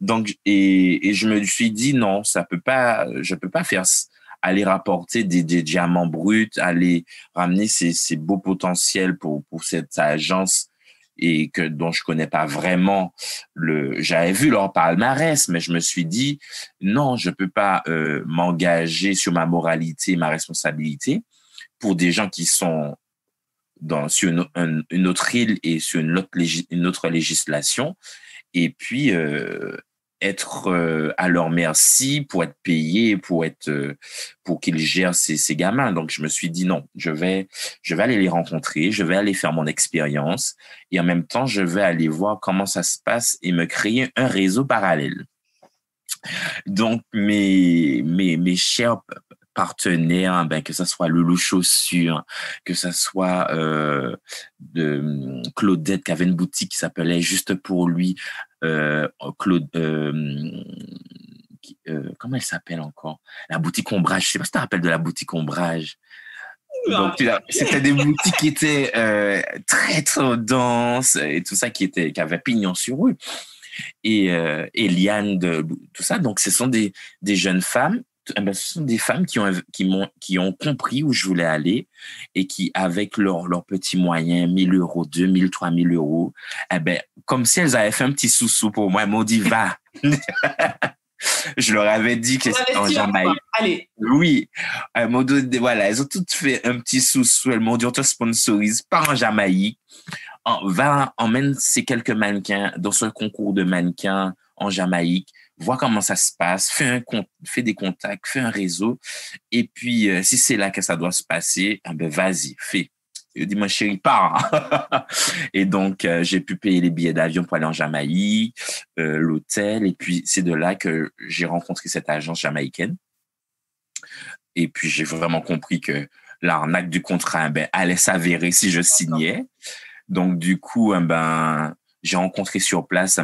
Donc, et je me suis dit, non, je peux pas faire, aller rapporter des diamants bruts, aller ramener ces beaux potentiels pour cette agence et dont je connais pas vraiment j'avais vu leur palmarès, mais je me suis dit, non, je peux pas m'engager sur ma moralité, ma responsabilité pour des gens qui sont sur une autre île et sur une autre législation, et puis être à leur merci pour être payé, pour qu'ils gèrent ces gamins. Donc je me suis dit non, je vais aller les rencontrer, je vais aller faire mon expérience et en même temps je vais aller voir comment ça se passe et me créer un réseau parallèle. Donc mes chers partenaires, que ça soit Loulou Chaussures, que ça soit de Claudette qui avait une boutique qui s'appelait Juste pour lui, comment elle s'appelle encore? La boutique Ombrage. Je sais pas si tu te rappelles de la boutique Ombrage. Donc, c'était des boutiques qui étaient très denses et tout ça, qui avaient pignon sur eux. Et Eliane, tout ça. Donc, ce sont des jeunes femmes. Ce sont des femmes qui ont compris où je voulais aller et qui, avec leurs petits moyens, 1 000 euros, 2 000, 3 000 euros, comme si elles avaient fait un petit sous-sous pour moi, elles m'ont dit, va. Je leur avais dit que c'était en Jamaïque. Allez. Oui. Elles ont toutes fait un petit sous-sous. Elles m'ont dit, on te sponsorise, pars en Jamaïque. Emmène ces quelques mannequins dans ce concours de mannequins en Jamaïque. Vois comment ça se passe, fais des contacts, fais un réseau. Et puis, si c'est là que ça doit se passer, vas-y, fais. Je dis, ma chérie, pars. Et donc, j'ai pu payer les billets d'avion pour aller en Jamaïque, l'hôtel. Et puis, c'est de là que j'ai rencontré cette agence jamaïcaine. Et puis, j'ai vraiment compris que l'arnaque du contrat allait s'avérer si je signais. Donc, du coup, j'ai rencontré sur place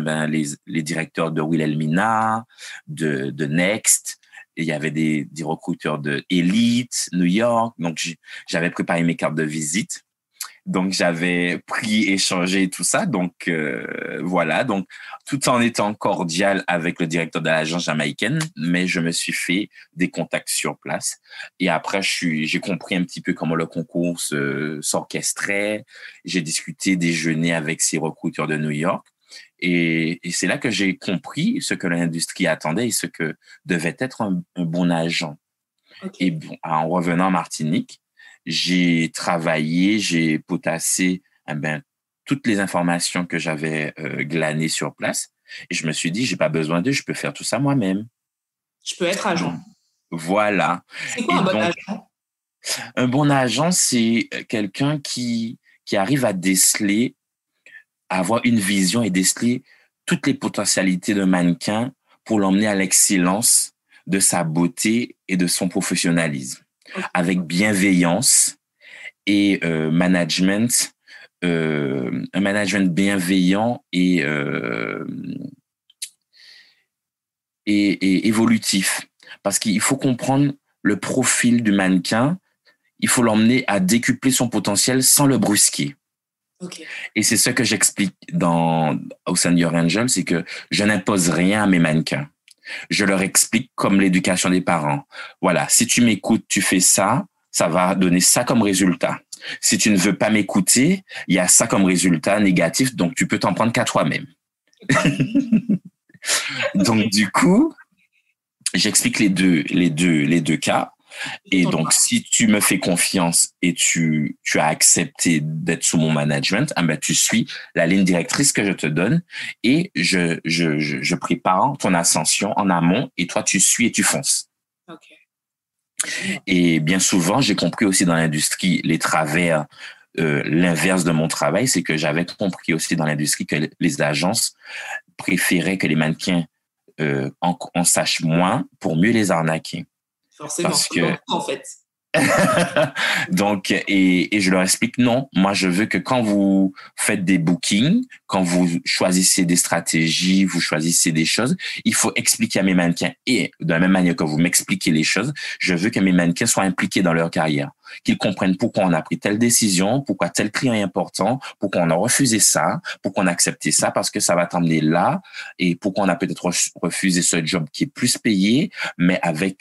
les directeurs de Wilhelmina, de Next. Et il y avait des recruteurs de Elite, New York. Donc, j'avais préparé mes cartes de visite. Donc, j'avais échangé et tout ça. Donc, voilà. Donc, tout en étant cordial avec le directeur de l'agence jamaïcaine, mais je me suis fait des contacts sur place. Et après, j'ai compris un petit peu comment le concours s'orchestrait. J'ai discuté, déjeuné avec ces recruteurs de New York. Et c'est là que j'ai compris ce que l'industrie attendait et ce que devait être un bon agent. Okay. Et en revenant en Martinique, j'ai travaillé, j'ai potassé toutes les informations que j'avais glanées sur place. Et je me suis dit, j'ai pas besoin d'eux, je peux faire tout ça moi-même. Je peux être agent. Voilà. C'est quoi un bon agent? Un bon agent, c'est quelqu'un qui arrive à déceler, à avoir une vision et déceler toutes les potentialités d'un mannequin pour l'emmener à l'excellence de sa beauté et de son professionnalisme. Okay. Avec bienveillance et un management bienveillant et évolutif. Parce qu'il faut comprendre le profil du mannequin, il faut l'emmener à décupler son potentiel sans le brusquer. Ok. Et c'est ce que j'explique au sein de Your Angel, c'est que je n'impose rien à mes mannequins. Je leur explique comme l'éducation des parents. Voilà, si tu m'écoutes, tu fais ça, ça va donner ça comme résultat. Si tu ne veux pas m'écouter, il y a ça comme résultat négatif, donc tu peux t'en prendre qu'à toi-même. Donc, du coup, j'explique les deux cas. Et donc, si tu me fais confiance et tu as accepté d'être sous mon management, tu suis la ligne directrice que je te donne et je prépare ton ascension en amont et toi, tu suis et tu fonces. Ok. Et bien souvent, j'ai compris aussi dans l'industrie les travers, l'inverse de mon travail, c'est que j'avais compris aussi dans l'industrie que les agences préféraient que les mannequins en sachent moins pour mieux les arnaquer. Forcément, parce que en fait. Donc, et je leur explique non. Moi, je veux que quand vous faites des bookings, quand vous choisissez des stratégies, vous choisissez des choses, il faut expliquer à mes mannequins. Et de la même manière que vous m'expliquez les choses, je veux que mes mannequins soient impliqués dans leur carrière, qu'ils comprennent pourquoi on a pris telle décision, pourquoi tel client est important, pourquoi on a refusé ça, pourquoi on a accepté ça, parce que ça va t'emmener là, et pourquoi on a peut-être refusé ce job qui est plus payé, mais avec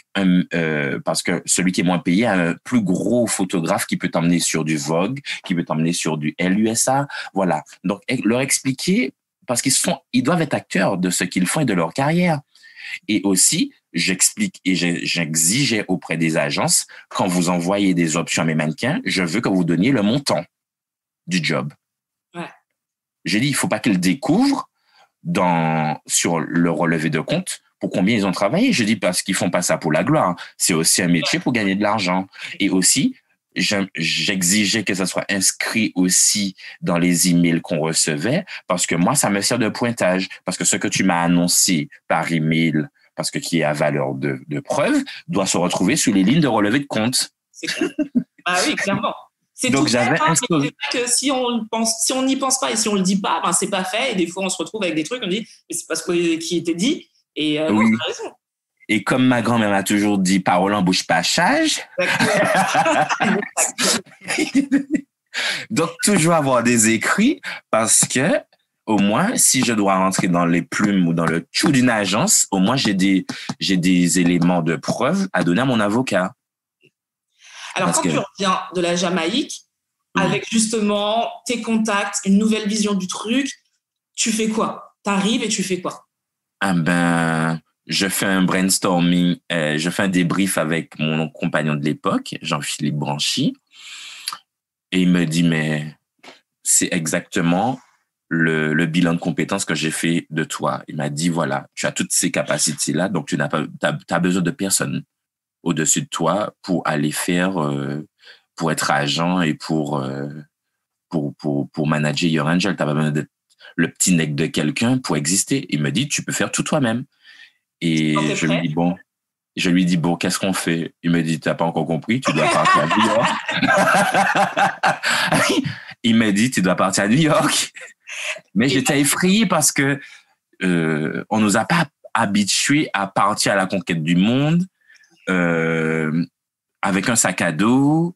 parce que celui qui est moins payé a un plus gros photographe qui peut t'emmener sur du Vogue, qui peut t'emmener sur du LUSA, voilà. Donc leur expliquer parce ils doivent être acteurs de ce qu'ils font et de leur carrière. Et aussi, j'explique et j'exigeais auprès des agences, quand vous envoyez des options à mes mannequins, je veux que vous donniez le montant du job. Ouais. J'ai dit, il faut pas qu'ils découvrent sur le relevé de compte pour combien ils ont travaillé. Je dis parce qu'ils font pas ça pour la gloire. C'est aussi un métier pour gagner de l'argent. Et aussi, j'exigeais que ça soit inscrit aussi dans les emails qu'on recevait parce que moi, ça me sert de pointage. Parce que ce que tu m'as annoncé par email, parce que qui est à valeur de preuve, doit se retrouver sous les lignes de relevé de compte. C'est clair. Ah oui, clairement. C'est donc tout j'avais fait, que si on n'y pense pas et si on le dit pas, c'est pas fait. Et des fois, on se retrouve avec des trucs, on dit, mais c'est pas ce qui était dit. Et oui. non, t'as raison. Et comme ma grand-mère m'a toujours dit, parole en bouche pas sage. Donc, toujours avoir des écrits parce que, au moins, si je dois rentrer dans les plumes ou dans le chou d'une agence, au moins, j'ai des éléments de preuve à donner à mon avocat. Alors, quand tu reviens de la Jamaïque, avec justement tes contacts, une nouvelle vision du truc, tu fais quoi? T'arrives et tu fais quoi? Je fais un brainstorming, je fais un débrief avec mon compagnon de l'époque, Jean-Philippe Branchy, et il me dit, mais c'est exactement le bilan de compétences que j'ai fait de toi. Il m'a dit, voilà, tu as toutes ces capacités-là, donc t'as besoin de personne au-dessus de toi pour aller faire, pour être agent et pour manager Your Angel. T'as pas besoin d'être le petit nec de quelqu'un pour exister. Il me dit, tu peux faire tout toi-même. Et je lui dis, bon, qu'est-ce qu'on fait? Il me dit, t'as pas encore compris, tu dois partir à New York. Il me dit, tu dois partir à New York. Mais j'étais effrayé parce que on nous a pas habitués à partir à la conquête du monde avec un sac à dos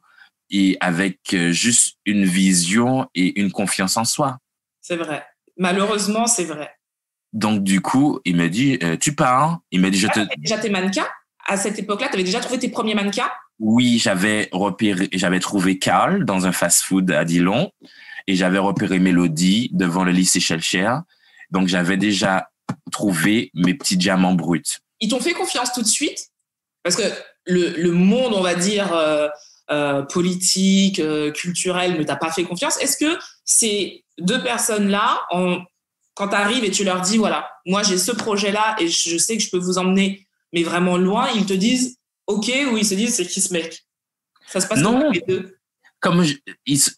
et avec juste une vision et une confiance en soi. C'est vrai. Malheureusement, c'est vrai. Donc, du coup, il me dit, tu pars. Il me dit, déjà tes mannequins? À cette époque-là, tu avais déjà trouvé tes premiers mannequins? Oui, j'avais trouvé Carl dans un fast-food à Dillon et j'avais repéré Mélodie devant le lycée Schellcher. Donc, j'avais déjà trouvé mes petits diamants bruts. Ils t'ont fait confiance tout de suite? Parce que le monde, on va dire, politique, culturel, ne t'a pas fait confiance. Est-ce que ces deux personnes-là, quand tu arrives et tu leur dis, voilà, moi j'ai ce projet-là et je sais que je peux vous emmener, mais vraiment loin, ils te disent OK, ou ils se disent c'est qui ce mec? Ça se passe non, comme les deux?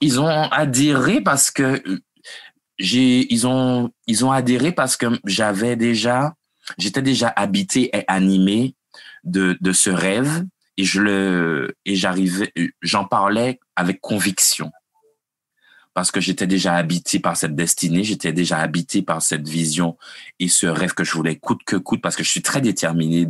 Ils ont adhéré parce que ils ont adhéré parce que j'étais déjà habité et animé de ce rêve et j'en parlais avec conviction. Parce que j'étais déjà habité par cette destinée, j'étais déjà habité par cette vision et ce rêve que je voulais coûte que coûte, parce que je suis très déterminé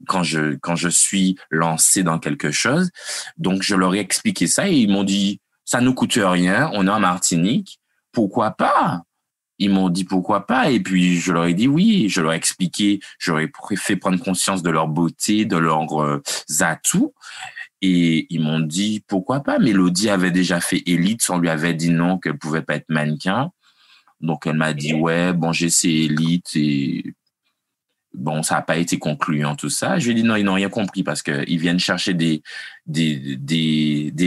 quand je suis lancé dans quelque chose. Donc, je leur ai expliqué ça et ils m'ont dit, ça nous coûte rien, on est en Martinique, pourquoi pas? Ils m'ont dit pourquoi pas, et puis je leur ai dit oui, je leur ai expliqué, j'aurais fait prendre conscience de leur beauté, de leurs atouts, et ils m'ont dit pourquoi pas. Mélodie avait déjà fait Élite, on lui avait dit non, qu'elle pouvait pas être mannequin, donc elle m'a dit ouais, bon j'ai essayé Élite, et bon, ça n'a pas été concluant, tout ça. Je lui ai dit non, ils n'ont rien compris parce qu'ils viennent chercher des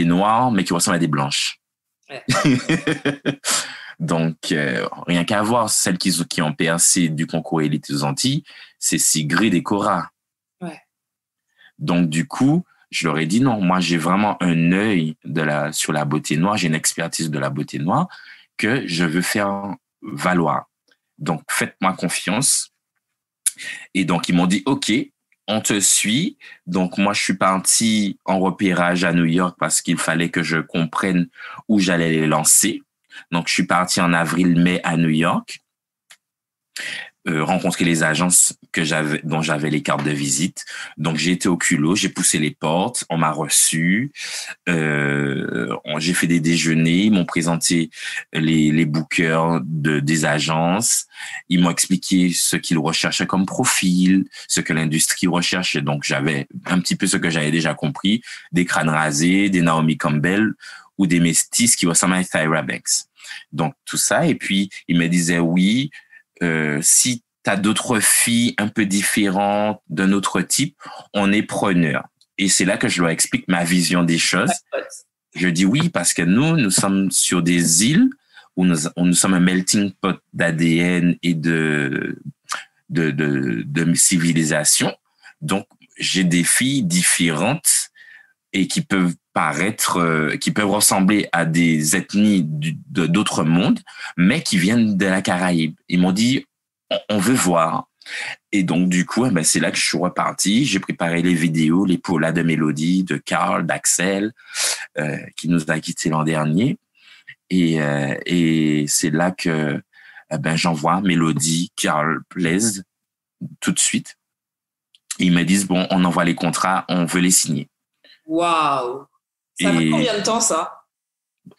noirs, mais qui ressemblent à des blanches. Ouais. Donc, rien qu'à voir, celles qui ont percé du concours Élite aux Antilles, c'est Sigrid et Cora. Ouais. Donc, du coup, je leur ai dit non, moi, j'ai vraiment un œil sur la beauté noire, j'ai une expertise de la beauté noire que je veux faire valoir. Donc, faites-moi confiance. Et donc, ils m'ont dit, OK, on te suit. Donc, moi, je suis parti en repérage à New York parce qu'il fallait que je comprenne où j'allais les lancer. Donc, je suis parti en avril-mai à New York, rencontrer les agences dont j'avais les cartes de visite. Donc, j'ai été au culot, j'ai poussé les portes, on m'a reçu, j'ai fait des déjeuners, ils m'ont présenté les bookers des agences, ils m'ont expliqué ce qu'ils recherchaient comme profil, ce que l'industrie recherchait. Donc, j'avais un petit peu ce que j'avais déjà compris, des crânes rasés, des Naomi Campbell ou des métis qui ressemblent à Tyra Banks. Donc, tout ça. Et puis, ils me disaient oui, si tu as d'autres filles un peu différentes, d'un autre type, on est preneur. Et c'est là que je leur explique ma vision des choses. Je dis oui, parce que nous sommes sur des îles où nous sommes un melting pot d'ADN et de civilisation. Donc, j'ai des filles différentes et qui peuvent qui peuvent ressembler à des ethnies d'autres mondes, mais qui viennent de la Caraïbe. Ils m'ont dit, on veut voir. Et donc, du coup, c'est là que je suis reparti. J'ai préparé les vidéos, les polas de Mélodie, de Carl, d'Axel, qui nous a quittés l'an dernier. Et c'est là que j'envoie Mélodie, Carl, Blaise, tout de suite. Ils me disent, bon, on envoie les contrats, on veut les signer. Waouh! Ça fait combien de temps, ça?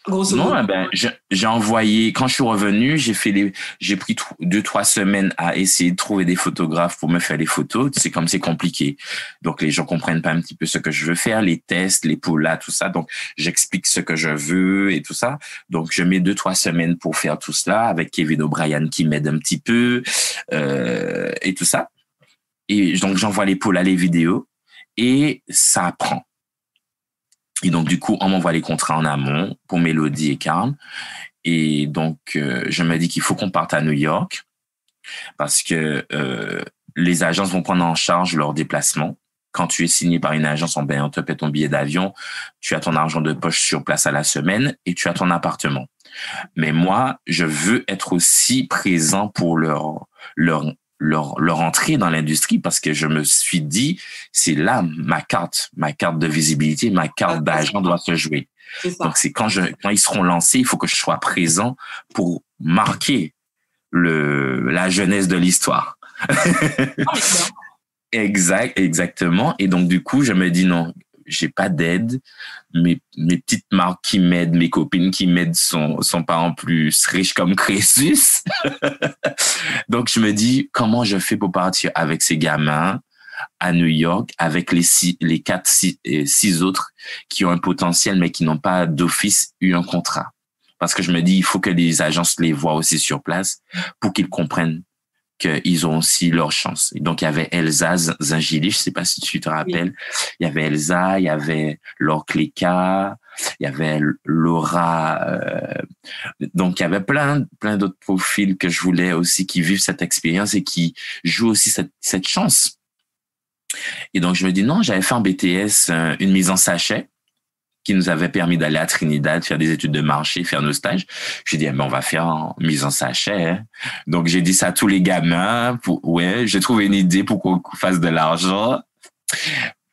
Grosso modo. Non, j'ai envoyé, quand je suis revenu, j'ai pris 2-3 semaines à essayer de trouver des photographes pour me faire des photos. C'est comme c'est compliqué. Donc, les gens comprennent pas un petit peu ce que je veux faire, les tests, les polas, tout ça. Donc, j'explique ce que je veux et tout ça. Donc, je mets 2-3 semaines pour faire tout cela avec Kevin O'Brien qui m'aide un petit peu, et tout ça. Et donc, j'envoie les polas, les vidéos et ça prend. Et donc, du coup, on m'envoie les contrats en amont pour Mélodie et Carl. Et donc, je me dis qu'il faut qu'on parte à New York parce que les agences vont prendre en charge leur déplacement. Quand tu es signé par une agence, on te paie ton billet d'avion, tu as ton argent de poche sur place à la semaine et tu as ton appartement. Mais moi, je veux être aussi présent pour leur entrée dans l'industrie parce que je me suis dit, c'est là ma carte de visibilité, ma carte d'agent doit se jouer. Donc, c'est quand ils seront lancés, il faut que je sois présent pour marquer la jeunesse de l'histoire. Exactement. Et donc, du coup, je me dis non, j'ai pas d'aide. Mes petites marques qui m'aident, mes copines qui m'aident sont pas en plus riches comme Crésus. Donc, je me dis, comment je fais pour partir avec ces gamins à New York avec les 6 autres qui ont un potentiel, mais qui n'ont pas d'office eu un contrat. Parce que je me dis, il faut que les agences les voient aussi sur place pour qu'ils comprennent qu'ils ont aussi leur chance. Et donc, il y avait Elsa Zingili, je sais pas si tu te rappelles. Oui. Il y avait Elsa, il y avait Laure Cléca, il y avait Laura. Donc, il y avait plein d'autres profils que je voulais aussi qui vivent cette expérience et qui jouent aussi cette chance. Et donc, je me dis non, j'avais fait en BTS une mise en sachet qui nous avait permis d'aller à Trinidad, faire des études de marché, faire nos stages. J'ai dit, on va faire en mise en sachet. Hein. Donc, j'ai dit ça à tous les gamins. J'ai trouvé une idée pour qu'on fasse de l'argent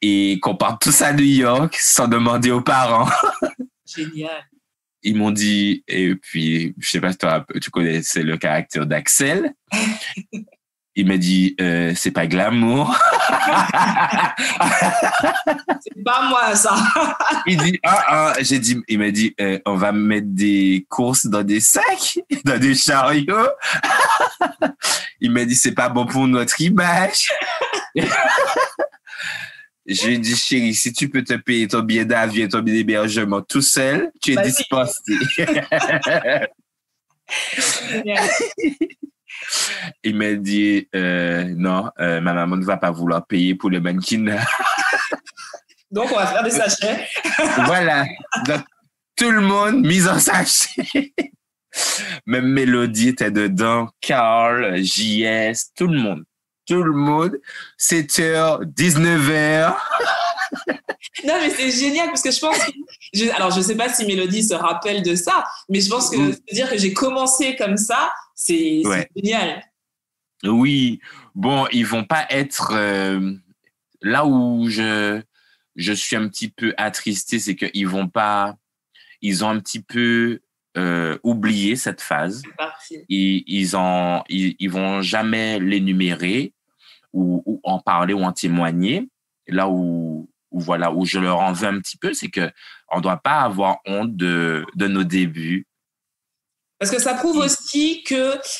et qu'on parte tous à New York sans demander aux parents. Génial. Ils m'ont dit, et puis, je sais pas si tu connais, c'est le caractère d'Axel. Il m'a dit, c'est pas glamour. C'est pas moi, ça. Il dit, il m'a dit, on va mettre des courses dans des sacs, dans des chariots. Il m'a dit, c'est pas bon pour notre image. Je lui ai dit, chérie, si tu peux te payer ton billet d'avion et ton billet d'hébergement tout seul, tu es dispensé. Il m'a dit, non, ma maman ne va pas vouloir payer pour le mannequin. Donc, on va faire des sachets. Voilà. Donc, tout le monde mis en sachet. Même Mélodie était dedans, Carl, JS, tout le monde. Tout le monde. 7h, 19h. Non, mais c'est génial parce que je pense que... alors, je ne sais pas si Mélodie se rappelle de ça, mais je pense que dire que j'ai commencé comme ça, c'est génial. Oui. Bon, ils vont pas être... là où je suis un petit peu attristé, c'est qu'ils vont pas... Ils ont un petit peu oublié cette phase. Ils vont jamais l'énumérer ou en parler ou en témoigner. Là où je leur en veux un petit peu, c'est que on doit pas avoir honte de nos débuts. Parce que ça prouve aussi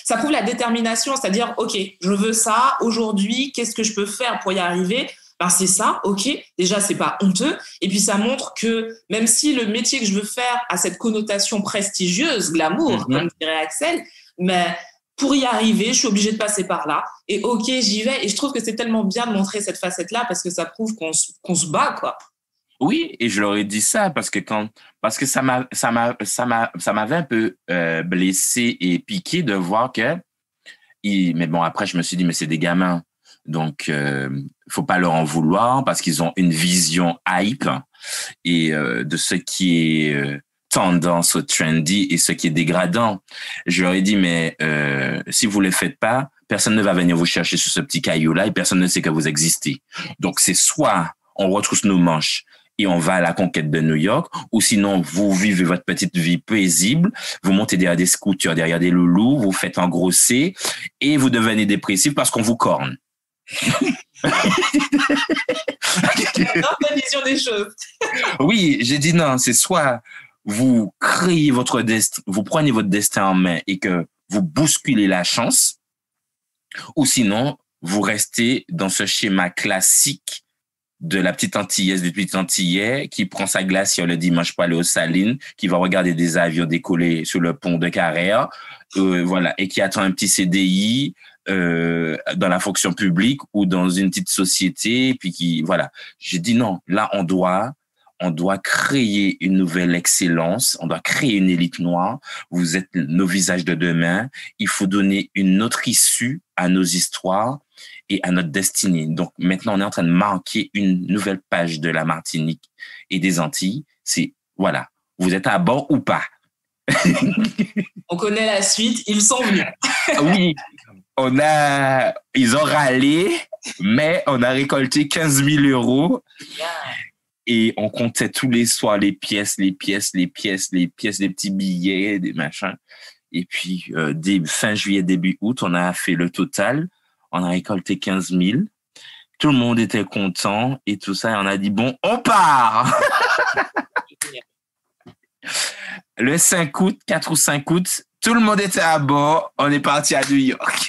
ça prouve la détermination, c'est-à-dire, OK, je veux ça, aujourd'hui, qu'est-ce que je peux faire pour y arriver? Ben, c'est ça, OK, déjà, c'est pas honteux. Et puis, ça montre que même si le métier que je veux faire a cette connotation prestigieuse, glamour, comme dirait Axel, mais pour y arriver, je suis obligée de passer par là. Et OK, j'y vais. Et je trouve que c'est tellement bien de montrer cette facette-là parce que ça prouve qu'on se bat, quoi. Oui, et je leur ai dit ça parce que ça m'avait un peu blessé et piqué de voir que mais bon, après je me suis dit mais c'est des gamins. Donc faut pas leur en vouloir parce qu'ils ont une vision hype et de ce qui est tendance au trendy et ce qui est dégradant. Je leur ai dit mais si vous le faites pas, personne ne va venir vous chercher sur ce petit caillou-là et personne ne sait que vous existez. Donc c'est soit on retrousse nos manches et on va à la conquête de New York, ou sinon vous vivez votre petite vie paisible, vous montez derrière des scooters, derrière des loulous, vous faites engrosser et vous devenez dépressif parce qu'on vous corne. Dans la vision des choses. Oui, j'ai dit non, c'est soit vous créez votre destin, vous prenez votre destin en main et que vous bousculez la chance, ou sinon vous restez dans ce schéma classique de la petite Antillaise, du petit Antillais qui prend sa glacière le dimanche pour aller aux Salines, qui va regarder des avions décoller sur le pont de Carrère, voilà, et qui attend un petit CDI dans la fonction publique ou dans une petite société, puis qui, voilà. J'ai dit non, là on doit créer une nouvelle excellence, on doit créer une élite noire. Vous êtes nos visages de demain. Il faut donner une autre issue à nos histoires et à notre destinée. Donc maintenant, on est en train de marquer une nouvelle page de la Martinique et des Antilles. C'est, voilà, vous êtes à bord ou pas. On connaît la suite, ils sont venus. Oui, ils ont râlé, mais on a récolté 15 000 €. Yeah. Et on comptait tous les soirs les pièces, des petits billets, des machins. Et puis, fin juillet, début août, on a fait le total. On a récolté 15 000. Tout le monde était content et tout ça. Et on a dit, bon, on part! Le 5 août, 4 ou 5 août, tout le monde était à bord. On est parti à New York.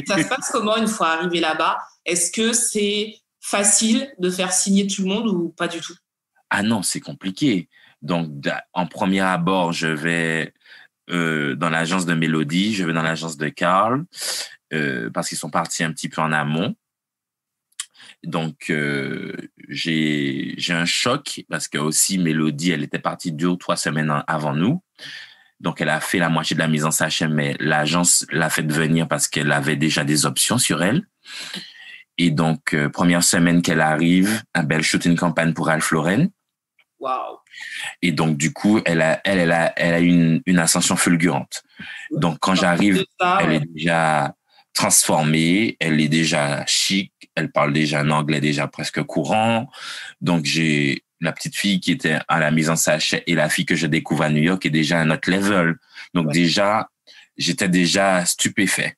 Ça se passe comment une fois arrivé là-bas? Est-ce que c'est facile de faire signer tout le monde ou pas du tout? Ah non, c'est compliqué. Donc, en premier abord, je vais dans l'agence de Mélodie, je vais dans l'agence de Carl, parce qu'ils sont partis un petit peu en amont. Donc, j'ai un choc parce que aussi Mélodie, elle était partie 2 ou 3 semaines avant nous. Donc, elle a fait la moitié de la mise en sachet, mais l'agence l'a fait venir parce qu'elle avait déjà des options sur elle. Et donc, première semaine qu'elle arrive, elle shoot une campagne pour Ralph Lauren. Wow. Et donc, du coup, elle a une ascension fulgurante. Donc, quand j'arrive, elle est déjà transformée, elle est déjà chic, elle parle déjà un anglais déjà presque courant. Donc, j'ai la petite fille qui était à la mise en sachet et la fille que je découvre à New York est déjà à un autre level. Donc, déjà, j'étais déjà stupéfait.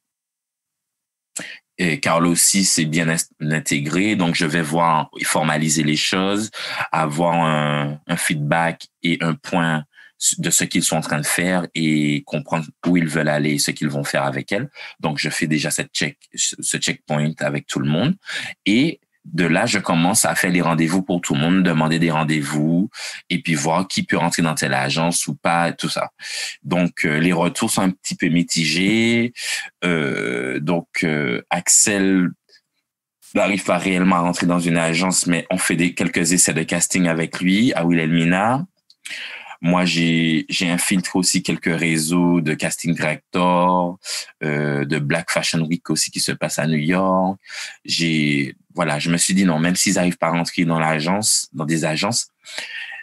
Et Carl aussi s'est bien intégré, donc je vais voir et formaliser les choses, avoir un feedback et un point de ce qu'ils sont en train de faire et comprendre où ils veulent aller et ce qu'ils vont faire avec elle. Donc, je fais déjà ce checkpoint avec tout le monde. Et de là, je commence à faire les rendez-vous pour tout le monde, demander des rendez-vous et puis voir qui peut rentrer dans telle agence ou pas, tout ça. Donc, les retours sont un petit peu mitigés. Axel n'arrive pas réellement à rentrer dans une agence, mais on fait quelques essais de casting avec lui à Wilhelmina. Moi, j'ai infiltré aussi quelques réseaux de casting director, de Black Fashion Week aussi qui se passe à New York. Je me suis dit non, même s'ils n'arrivent pas à rentrer dans des agences,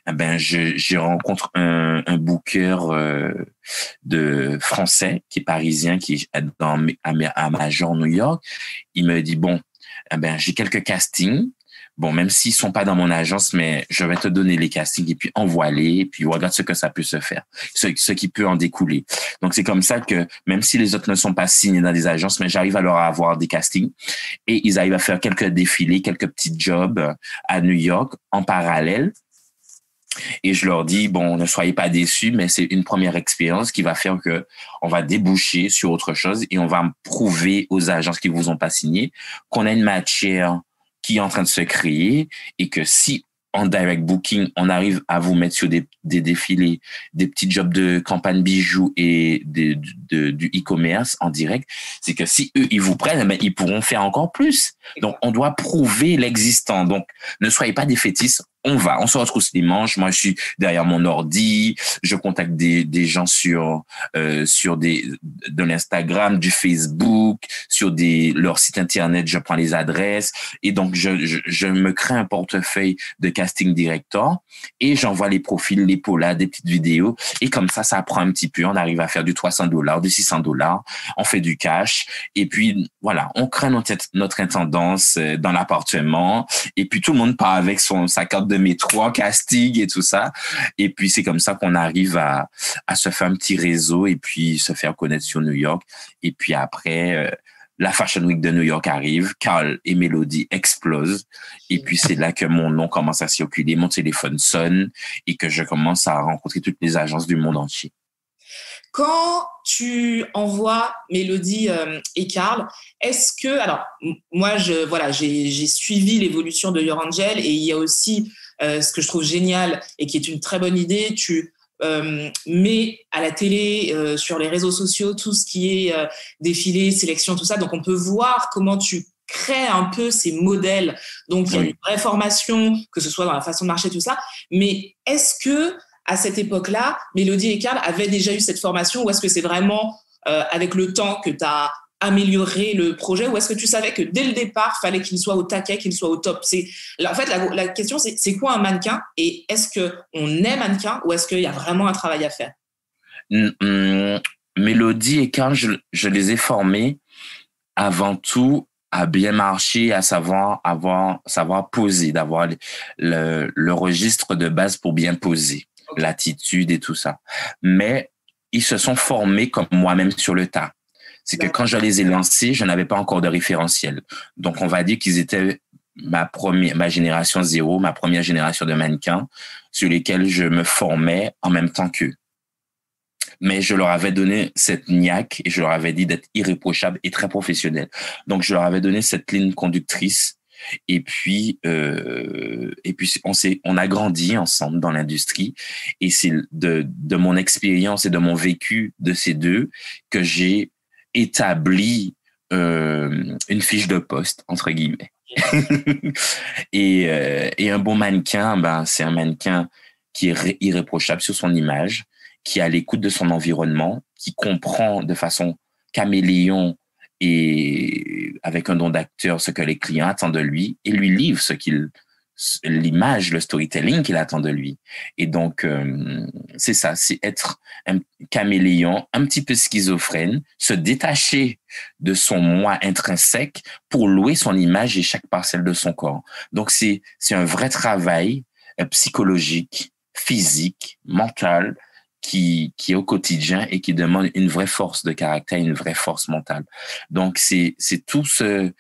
je rencontre un booker de français qui est parisien, qui est à Major, New York. Il me dit j'ai quelques castings. Bon, même s'ils sont pas dans mon agence, mais je vais te donner les castings et puis envoie-les et puis regarde ce que ça peut se faire, ce qui peut en découler. Donc, c'est comme ça que même si les autres ne sont pas signés dans des agences, mais j'arrive à leur avoir des castings et ils arrivent à faire quelques défilés, quelques petits jobs à New York en parallèle. Et je leur dis, ne soyez pas déçus, mais c'est une première expérience qui va faire que on va déboucher sur autre chose et on va prouver aux agences qui vous ont pas signé qu'on a une matière qui est en train de se créer et que si en direct booking, on arrive à vous mettre sur des défilés, des petits jobs de campagne bijoux et du e-commerce en direct, c'est que si eux, ils vous prennent, ils pourront faire encore plus. Donc, on doit prouver l'existant. Donc, ne soyez pas défaitistes. On se retrousse les manches. Moi, je suis derrière mon ordi. Je contacte des gens sur de l'Instagram, du Facebook, sur leur site internet. Je prends les adresses et donc je me crée un portefeuille de casting director et j'envoie les profils, les polas, des petites vidéos et comme ça prend un petit peu. On arrive à faire du $300, du $600. On fait du cash et puis voilà, on crée notre intendance dans l'appartement et puis tout le monde part avec sa carte de métro en casting et tout ça. Et puis, c'est comme ça qu'on arrive à se faire un petit réseau et puis se faire connaître sur New York. Et puis après, la Fashion Week de New York arrive, Carl et Mélodie explosent. Et puis, c'est là que mon nom commence à circuler, mon téléphone sonne et que je commence à rencontrer toutes les agences du monde entier. Quand tu envoies Mélodie et Carl, est-ce que... Alors, moi, j'ai suivi l'évolution de Your Angel et il y a aussi ce que je trouve génial et qui est une très bonne idée, tu mets à la télé, sur les réseaux sociaux, tout ce qui est défilé, sélection, tout ça. Donc, on peut voir comment tu crées un peu ces modèles. Donc, il y a une vraie formation, que ce soit dans la façon de marcher, tout ça. Mais est-ce que à cette époque-là, Mélodie et Carl avaient déjà eu cette formation ou est-ce que c'est vraiment avec le temps que tu as amélioré le projet ou est-ce que tu savais que dès le départ, il fallait qu'il soit au taquet, qu'il soit au top? En fait, la question, c'est quoi un mannequin et est-ce qu'on est mannequin ou est-ce qu'il y a vraiment un travail à faire? Mélodie et Carl, je les ai formés avant tout à bien marcher, à savoir poser, d'avoir le registre de base pour bien poser. Okay. L'attitude et tout ça. Mais ils se sont formés comme moi-même sur le tas. C'est que quand je les ai lancés, je n'avais pas encore de référentiel. Donc, on va dire qu'ils étaient ma génération zéro, ma première génération de mannequins sur lesquels je me formais en même temps qu'eux. Mais je leur avais donné cette niaque et je leur avais dit d'être irréprochables et très professionnels. Donc, je leur avais donné cette ligne conductrice. Et puis on a grandi ensemble dans l'industrie et c'est de mon expérience et de mon vécu de ces deux que j'ai établi une fiche de poste entre guillemets. et un bon mannequin, c'est un mannequin qui est irréprochable sur son image, qui est à l'écoute de son environnement, qui comprend de façon caméléon et avec un don d'acteur ce que les clients attendent de lui et lui livre l'image, le storytelling qu'il attend de lui. Et donc, c'est ça, c'est être un caméléon, un petit peu schizophrène, se détacher de son moi intrinsèque pour louer son image et chaque parcelle de son corps. Donc, c'est un vrai travail psychologique, physique, mental, qui est au quotidien et qui demande une vraie force de caractère, une vraie force mentale. Donc, c'est tout ce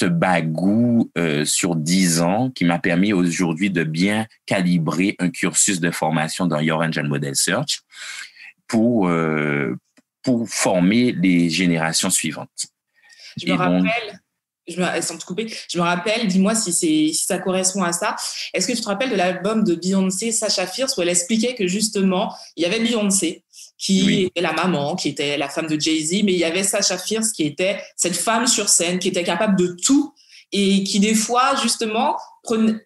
bagou sur 10 ans qui m'a permis aujourd'hui de bien calibrer un cursus de formation dans Your Angel Model Search pour former les générations suivantes. Je me rappelle, sans te couper, dis-moi si ça correspond à ça. Est-ce que tu te rappelles de l'album de Beyoncé, Sasha Fierce, où elle expliquait que justement, il y avait Beyoncé qui était la maman, qui était la femme de Jay-Z, mais il y avait Sasha Fierce qui était cette femme sur scène, qui était capable de tout et qui des fois, justement,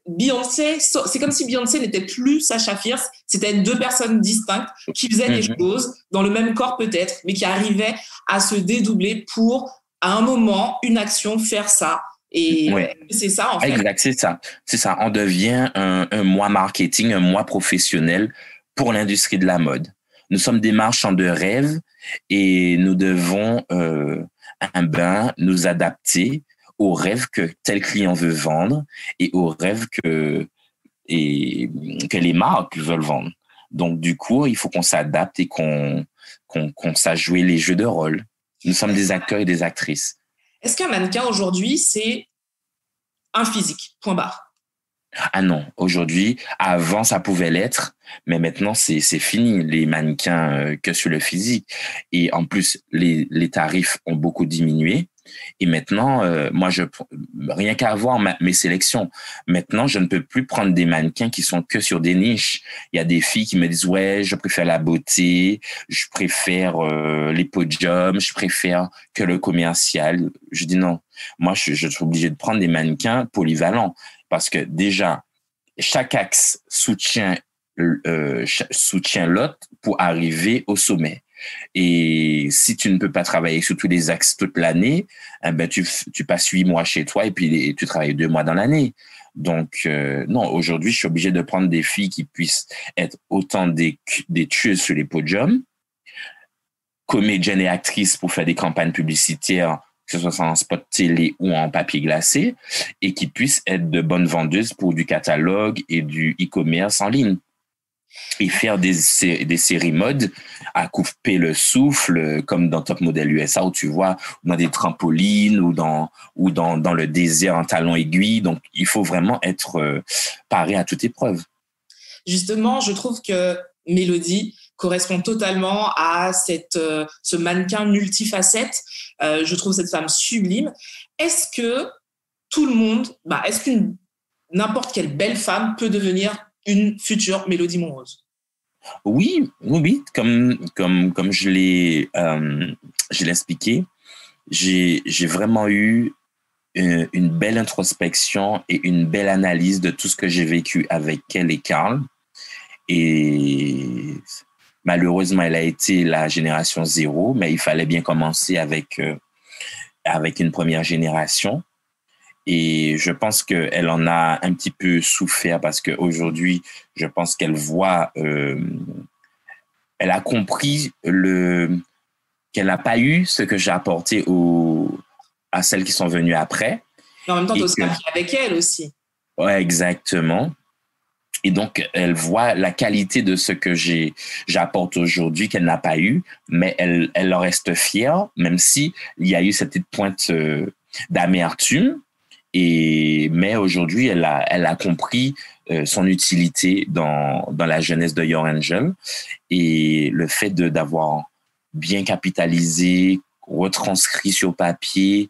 Beyoncé, c'est comme si Beyoncé n'était plus Sasha Fierce, c'était deux personnes distinctes qui faisaient des choses dans le même corps peut-être, mais qui arrivaient à se dédoubler pour, à un moment, une action, faire ça. Et c'est ça, en fait. Exact, c'est ça. On devient un moi marketing, un moi professionnel pour l'industrie de la mode. Nous sommes des marchands de rêves et nous devons nous adapter aux rêves que tel client veut vendre et aux rêves que les marques veulent vendre. Donc, du coup, il faut qu'on s'adapte et qu'on sache jouer les jeux de rôle. Nous sommes des acteurs et des actrices. Est-ce qu'un mannequin aujourd'hui, c'est un physique, point barre? Ah non, aujourd'hui, avant ça pouvait l'être, mais maintenant c'est fini les mannequins que sur le physique. Et en plus, les tarifs ont beaucoup diminué. Et maintenant, moi, rien qu'à voir mes sélections, maintenant, je ne peux plus prendre des mannequins qui sont que sur des niches. Il y a des filles qui me disent, ouais, je préfère la beauté, je préfère les podiums, je préfère que le commercial. Je dis non. Moi, je suis obligé de prendre des mannequins polyvalents parce que déjà, chaque axe soutient l'autre pour arriver au sommet. Et si tu ne peux pas travailler sur tous les axes toute l'année, tu passes 8 mois chez toi et puis tu travailles 2 mois dans l'année. Donc, non, aujourd'hui, je suis obligé de prendre des filles qui puissent être autant des tueuses sur les podiums, comédiennes et actrices pour faire des campagnes publicitaires, que ce soit en spot télé ou en papier glacé, et qui puissent être de bonnes vendeuses pour du catalogue et du e-commerce en ligne. Et faire des séries mode à couper le souffle, comme dans Top Model USA, où tu vois, dans des trampolines ou dans le désert en talons aiguilles. Donc, il faut vraiment être paré à toute épreuve. Justement, je trouve que Mélodie correspond totalement à ce mannequin multifacette. Je trouve cette femme sublime. Est-ce que tout le monde, n'importe quelle belle femme peut devenir une future Mélodie Monrose? Oui, comme je l'ai expliqué, j'ai vraiment eu une belle introspection et une belle analyse de tout ce que j'ai vécu avec elle et Karl. Et malheureusement, elle a été la génération 0, mais il fallait bien commencer avec une première génération. Et je pense qu'elle en a un petit peu souffert parce qu'aujourd'hui, je pense qu'elle voit, elle a compris qu'elle n'a pas eu ce que j'ai apporté à celles qui sont venues après. Mais en même temps, tu as aussi appris avec elle aussi. Ouais, exactement. Et donc, elle voit la qualité de ce que j'apporte aujourd'hui qu'elle n'a pas eu, mais elle en reste fière, même si il y a eu cette petite pointe d'amertume. Mais aujourd'hui, elle a compris son utilité dans la jeunesse de Your Angel et le fait d'avoir bien capitalisé, retranscrit sur papier,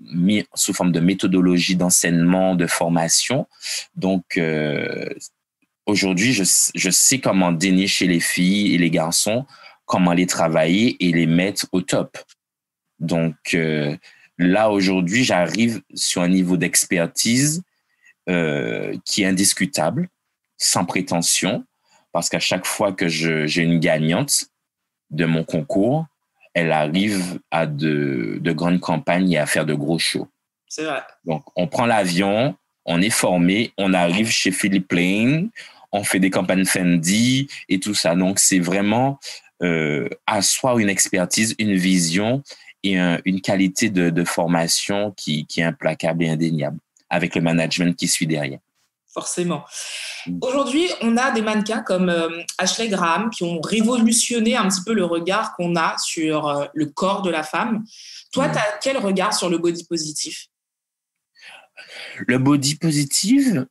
mis sous forme de méthodologie d'enseignement, de formation. Donc, aujourd'hui, je sais comment dénicher les filles et les garçons, comment les travailler et les mettre au top. Donc, là, aujourd'hui, j'arrive sur un niveau d'expertise qui est indiscutable, sans prétention, parce qu'à chaque fois que j'ai une gagnante de mon concours, elle arrive à de grandes campagnes et à faire de gros shows. C'est vrai. Donc, on prend l'avion, on est formé, on arrive chez Philippe Lane, on fait des campagnes Fendi et tout ça. Donc, c'est vraiment asseoir une expertise, une vision et une qualité de formation qui est implacable et indéniable, avec le management qui suit derrière. Forcément. Aujourd'hui, on a des mannequins comme Ashley Graham qui ont révolutionné un petit peu le regard qu'on a sur le corps de la femme. Toi, tu as quel regard sur le body positif? Le body positive,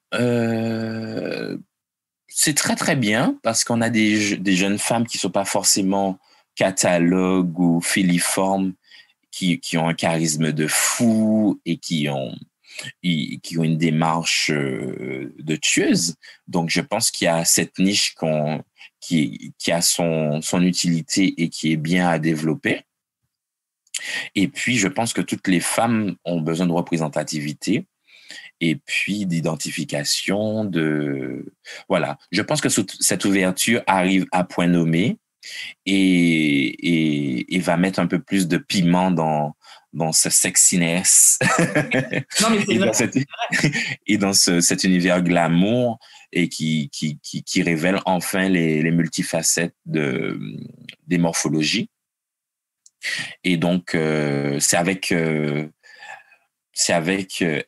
c'est très très bien parce qu'on a des jeunes femmes qui sont pas forcément catalogues ou filiformes, qui ont un charisme de fou et qui ont une démarche de tueuse. Donc, je pense qu'il y a cette niche qui a son utilité et qui est bien à développer. Et puis, je pense que toutes les femmes ont besoin de représentativité et puis d'identification. Voilà. Je pense que cette ouverture arrive à point nommé et va mettre un peu plus de piment dans ce sexiness Non, mais c'est vrai. et dans cet univers glamour et qui révèle enfin les multifacettes des morphologies. Et donc, c'est avec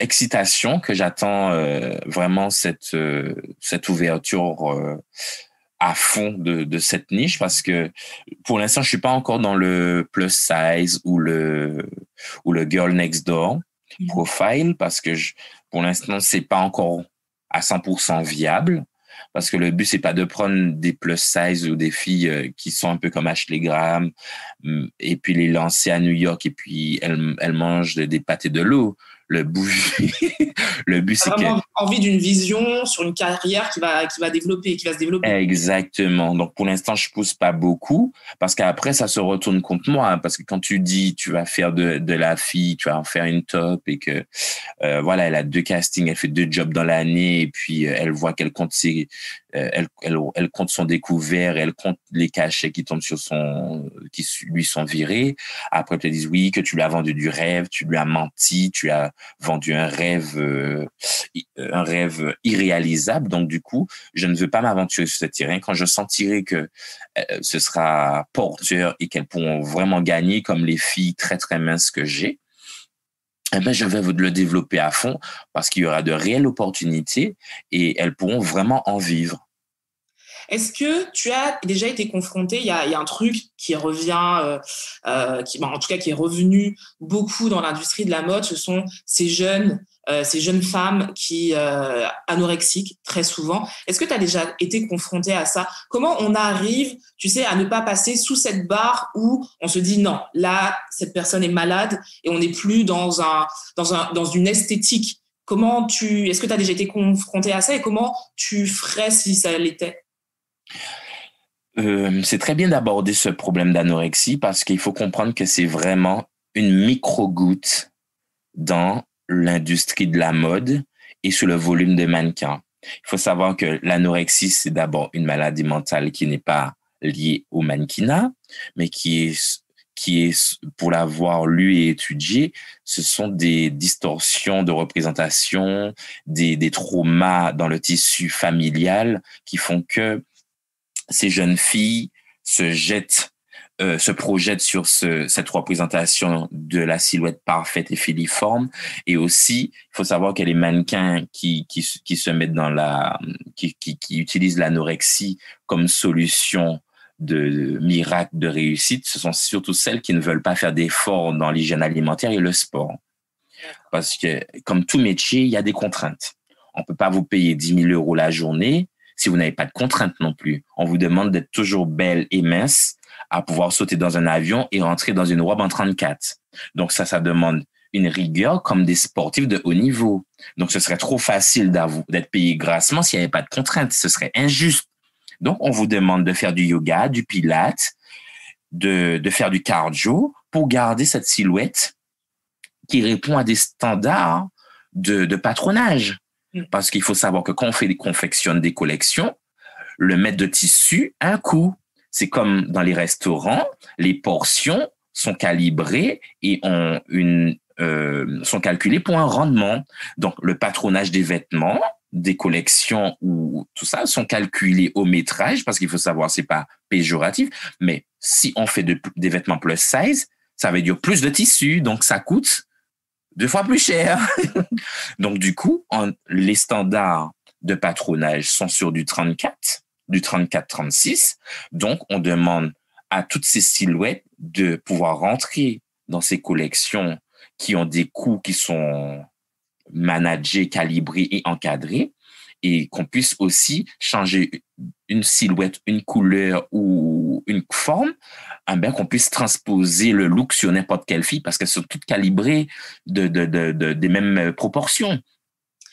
excitation que j'attends vraiment cette ouverture à fond de cette niche, parce que pour l'instant, je suis pas encore dans le plus size ou le girl next door profile, parce que pour l'instant, c'est pas encore à 100% viable, parce que le but, c'est pas de prendre des plus size ou des filles qui sont un peu comme Ashley Graham et puis les lancer à New York et puis elles mangent des pâtés de l'eau. Le but, c'est vraiment envie d'une vision sur une carrière qui va se développer. Exactement. Donc, pour l'instant, je pousse pas beaucoup parce qu'après, ça se retourne contre moi. Hein, parce que quand tu dis, tu vas faire de la fille, tu vas en faire une top et que, voilà, elle a 2 castings, elle fait 2 jobs dans l'année et puis elle voit qu'elle compte elle compte son découvert, elle compte les cachets qui tombent qui lui sont virés. Après, elle te disent oui, que tu lui as vendu du rêve, tu lui as menti, tu as vendu un rêve irréalisable. Donc, du coup, je ne veux pas m'aventurer sur ce terrain. Quand je sentirai que ce sera porteur et qu'elles pourront vraiment gagner comme les filles très, très minces que j'ai, eh ben, je vais le développer à fond parce qu'il y aura de réelles opportunités et elles pourront vraiment en vivre. Est-ce que tu as déjà été confronté, il y a un truc qui revient, en tout cas qui est revenu beaucoup dans l'industrie de la mode, ce sont ces jeunes femmes qui anorexiques très souvent. Est-ce que tu as déjà été confronté à ça? Comment on arrive, tu sais, à ne pas passer sous cette barre où on se dit non, là cette personne est malade et on n'est plus dans une esthétique. Est-ce que tu as déjà été confronté à ça et comment tu ferais si ça l'était? C'est très bien d'aborder ce problème d'anorexie parce qu'il faut comprendre que c'est vraiment une micro-goutte dans l'industrie de la mode et sur le volume de mannequins. Il faut savoir que l'anorexie, c'est d'abord une maladie mentale qui n'est pas liée au mannequinat, mais qui est, pour l'avoir lu et étudié, ce sont des distorsions de représentation, des traumas dans le tissu familial qui font que ces jeunes filles se projettent sur cette représentation de la silhouette parfaite et filiforme. Et aussi, il faut savoir que les mannequins qui se mettent qui utilisent l'anorexie comme solution de miracle de réussite, ce sont surtout celles qui ne veulent pas faire d'efforts dans l'hygiène alimentaire et le sport. Parce que, comme tout métier, il y a des contraintes. On peut pas vous payer 10 000 € la journée si vous n'avez pas de contraintes non plus. On vous demande d'être toujours belle et mince à pouvoir sauter dans un avion et rentrer dans une robe en 34. Donc ça demande une rigueur comme des sportifs de haut niveau. Donc ce serait trop facile d'être payé grassement s'il n'y avait pas de contraintes. Ce serait injuste. Donc on vous demande de faire du yoga, du pilates, de faire du cardio pour garder cette silhouette qui répond à des standards de patronage. Parce qu'il faut savoir que quand on confectionne des collections, le mètre de tissu a un coût. C'est comme dans les restaurants, les portions sont calibrées et sont calculées pour un rendement. Donc, le patronage des vêtements, des collections ou tout ça sont calculés au métrage parce qu'il faut savoir, c'est pas péjoratif, mais si on fait des vêtements plus size, ça veut dire plus de tissu, donc ça coûte 2 fois plus cher. Donc, du coup, les standards de patronage sont sur du 34-36. Donc, on demande à toutes ces silhouettes de pouvoir rentrer dans ces collections qui ont des coûts qui sont managés, calibrés et encadrés, et qu'on puisse aussi changer une silhouette, une couleur ou une forme, qu'on puisse transposer le look sur n'importe quelle fille parce qu'elles sont toutes calibrées des mêmes proportions.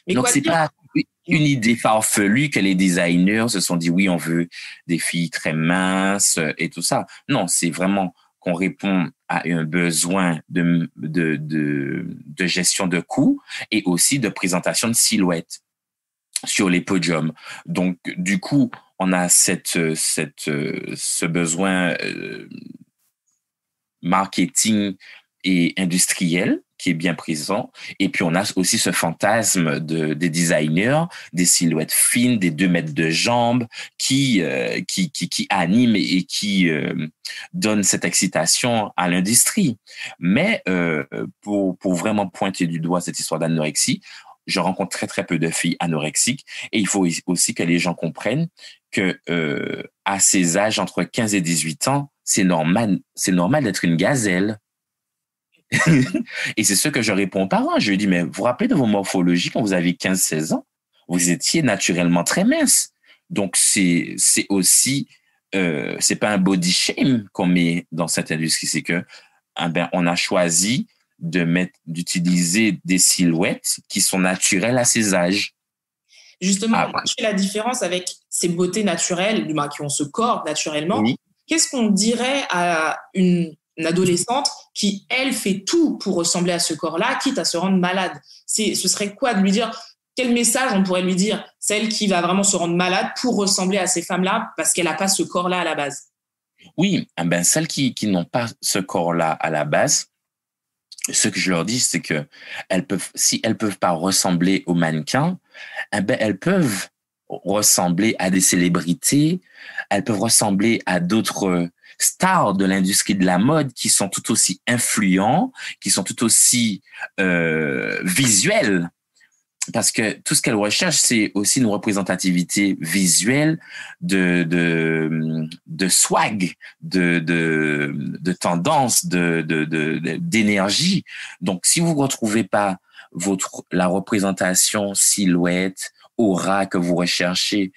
Mais donc, c'est pas une idée farfelue que les designers se sont dit, oui, on veut des filles très minces et tout ça. Non, c'est vraiment qu'on répond à un besoin de gestion de coûts et aussi de présentation de silhouettes sur les podiums. Donc, du coup, on a ce besoin marketing et industriel qui est bien présent. Et puis, on a aussi ce fantasme des designers, des silhouettes fines, des 2 mètres de jambes qui animent et qui donnent cette excitation à l'industrie. Mais pour vraiment pointer du doigt cette histoire d'anorexie, je rencontre très, très peu de filles anorexiques. Et il faut aussi que les gens comprennent que à ces âges, entre 15 et 18 ans, c'est normal d'être une gazelle. Et c'est ce que je réponds aux parents. Je lui dis, mais vous vous rappelez de vos morphologies quand vous aviez 15-16 ans? Vous étiez naturellement très mince. Donc, c'est aussi, c'est pas un body shame qu'on met dans cette industrie. C'est que, on a choisi d'utiliser des silhouettes qui sont naturelles à ces âges. Justement, je fais la différence avec ces beautés naturelles, qui ont ce corps naturellement. Oui. Qu'est-ce qu'on dirait à une adolescente qui, elle, fait tout pour ressembler à ce corps-là, quitte à se rendre malade? Ce serait quoi de lui dire? Quel message on pourrait lui dire? Celle qui va vraiment se rendre malade pour ressembler à ces femmes-là parce qu'elle n'a pas ce corps-là à la base. Oui, celles qui n'ont pas ce corps-là à la base, ce que je leur dis, c'est que si elles peuvent pas ressembler aux mannequins, elles peuvent ressembler à des célébrités, elles peuvent ressembler à d'autres stars de l'industrie de la mode qui sont tout aussi influents, qui sont tout aussi visuels. Parce que tout ce qu'elles recherchent, c'est aussi une représentativité visuelle de swag, de tendance, d'énergie. Donc, si vous ne retrouvez pas la représentation silhouette, aura que vous recherchez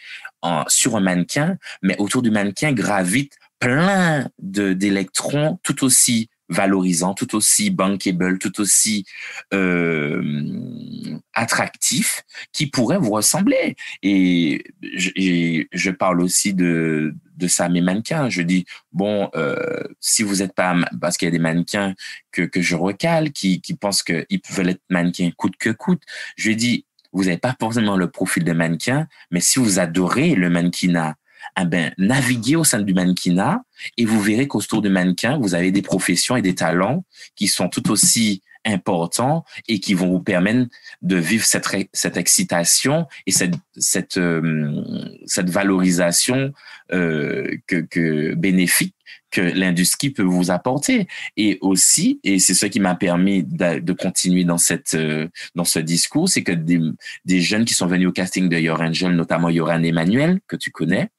sur un mannequin, mais autour du mannequin gravitent plein d'électrons tout aussi valorisants, tout aussi bankable, tout aussi attractifs, qui pourraient vous ressembler. Et je parle aussi de ça à mes mannequins. Je dis, si vous n'êtes pas... Parce qu'il y a des mannequins que je recale, qui pensent qu'ils veulent être mannequins coûte que coûte. Je lui dis, vous n'avez pas forcément le profil de mannequin, mais si vous adorez le mannequinat, naviguez au sein du mannequinat et vous verrez qu'autour du mannequin, vous avez des professions et des talents qui sont tout aussi importants et qui vont vous permettre de vivre cette excitation et cette valorisation bénéfique que l'industrie peut vous apporter. Et aussi, et c'est ce qui m'a permis de continuer dans ce discours, c'est que des jeunes qui sont venus au casting de Your Angel, notamment Yoran Emmanuel, que tu connais,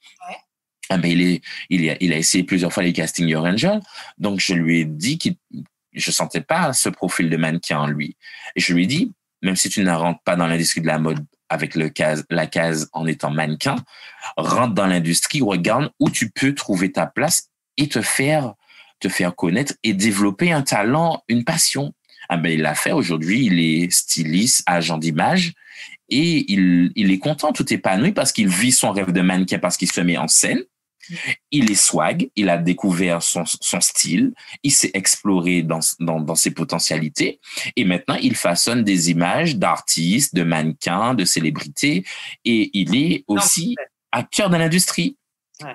il a essayé plusieurs fois les castings Your Angel. Donc, je lui ai dit que je sentais pas ce profil de mannequin en lui. Et je lui ai dit, même si tu ne rentres pas dans l'industrie de la mode avec la case en étant mannequin, rentre dans l'industrie, regarde où tu peux trouver ta place et te faire connaître et développer un talent, une passion. Il l'a fait. Aujourd'hui, il est styliste, agent d'image et il est content, tout épanoui parce qu'il vit son rêve de mannequin, parce qu'il se met en scène. Il est swag, il a découvert son style, il s'est exploré dans ses potentialités et maintenant il façonne des images d'artistes, de mannequins, de célébrités et il est aussi acteur de l'industrie. Ouais.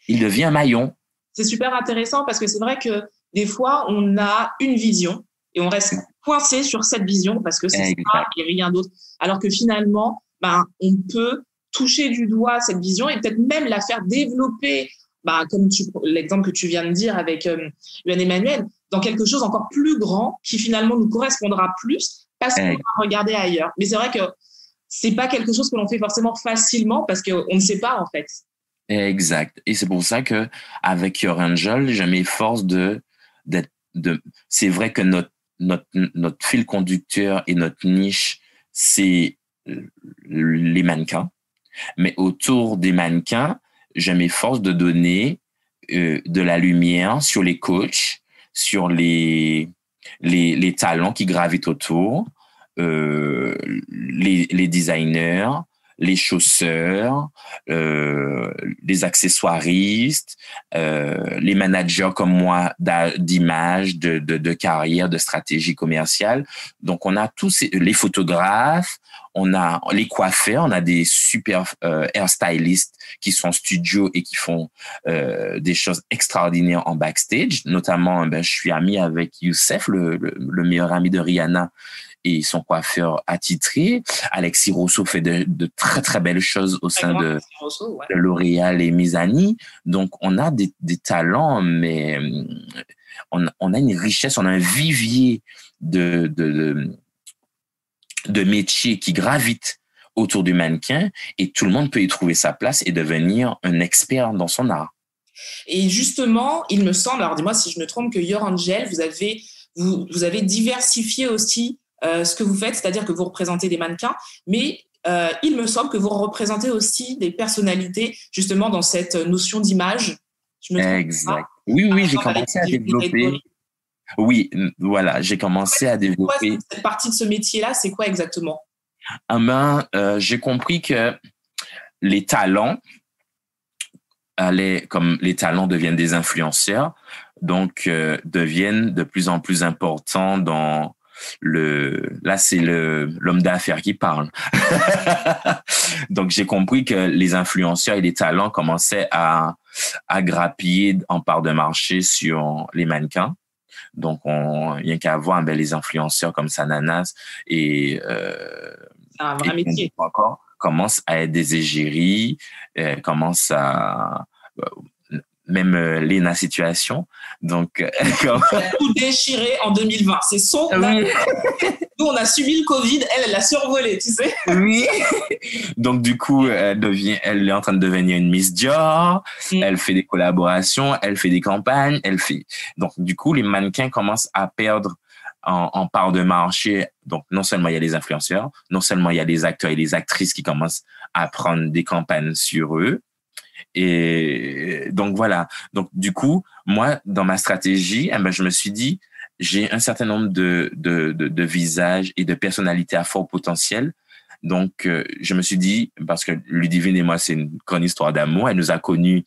Il devient un maillon. C'est super intéressant parce que c'est vrai que des fois on a une vision et on reste coincé sur cette vision parce que c'est ça et rien d'autre. Alors que finalement, on peut toucher du doigt cette vision et peut-être même la faire développer, comme l'exemple que tu viens de dire avec Yohan Emmanuel, dans quelque chose encore plus grand qui finalement nous correspondra plus parce qu'on va regarder ailleurs. Mais c'est vrai que c'est pas quelque chose que l'on fait forcément facilement parce qu'on ne sait pas, en fait. Exact. Et c'est pour ça que avec Your Angel, je m'efforce c'est vrai que notre fil conducteur et notre niche, c'est les mannequins. Mais autour des mannequins, je m'efforce de donner de la lumière sur les coachs, sur les talents qui gravitent autour, les designers, les chausseurs, les accessoiristes, les managers comme moi d'image, de carrière, de stratégie commerciale. Donc, on a tous les photographes, on a les coiffeurs, on a des super hairstylistes qui sont studio et qui font des choses extraordinaires en backstage. Notamment, je suis ami avec Youssef, le meilleur ami de Rihanna, et son coiffeur attitré. Alexis Rousseau fait de très, très belles choses au sein de L'Oréal et Mizani. Donc, on a des talents, mais on a une richesse, on a un vivier de métiers qui gravitent autour du mannequin et tout le monde peut y trouver sa place et devenir un expert dans son art. Et justement, il me semble, alors dis-moi si je me trompe, que Your Angel, vous avez diversifié aussi ce que vous faites, c'est-à-dire que vous représentez des mannequins, mais il me semble que vous représentez aussi des personnalités justement dans cette notion d'image. Je me trompe exact. Pas. Oui, j'ai commencé à développer. Oui, voilà, j'ai commencé à développer. Cette partie de ce métier-là, c'est quoi exactement? J'ai compris que les talents comme les talents deviennent des influenceurs, donc deviennent de plus en plus importants dans là c'est l'homme d'affaires qui parle. Donc j'ai compris que les influenceurs et les talents commençaient à grappiller en part de marché sur les mannequins. Donc il y a qu'à voir les influenceurs comme Sananas et c'est un vrai métier encore commencent à être des égéries, commencent à même Léna Situation. Donc, tout déchiré en 2020. C'est son. Oui. Nous, on a subi le Covid. Elle l'a survolé, tu sais. Oui. Donc, du coup, elle est en train de devenir une Miss Dior. Elle fait des collaborations, elle fait des campagnes, Donc, du coup, les mannequins commencent à perdre en part de marché. Donc, non seulement il y a les influenceurs, non seulement il y a les acteurs et les actrices qui commencent à prendre des campagnes sur eux. Et donc, voilà. Donc, du coup, moi, dans ma stratégie, je me suis dit, j'ai un certain nombre de visages et de personnalités à fort potentiel. Donc, je me suis dit, parce que Ludivine et moi, c'est une grande histoire d'amour. Elle nous a connus,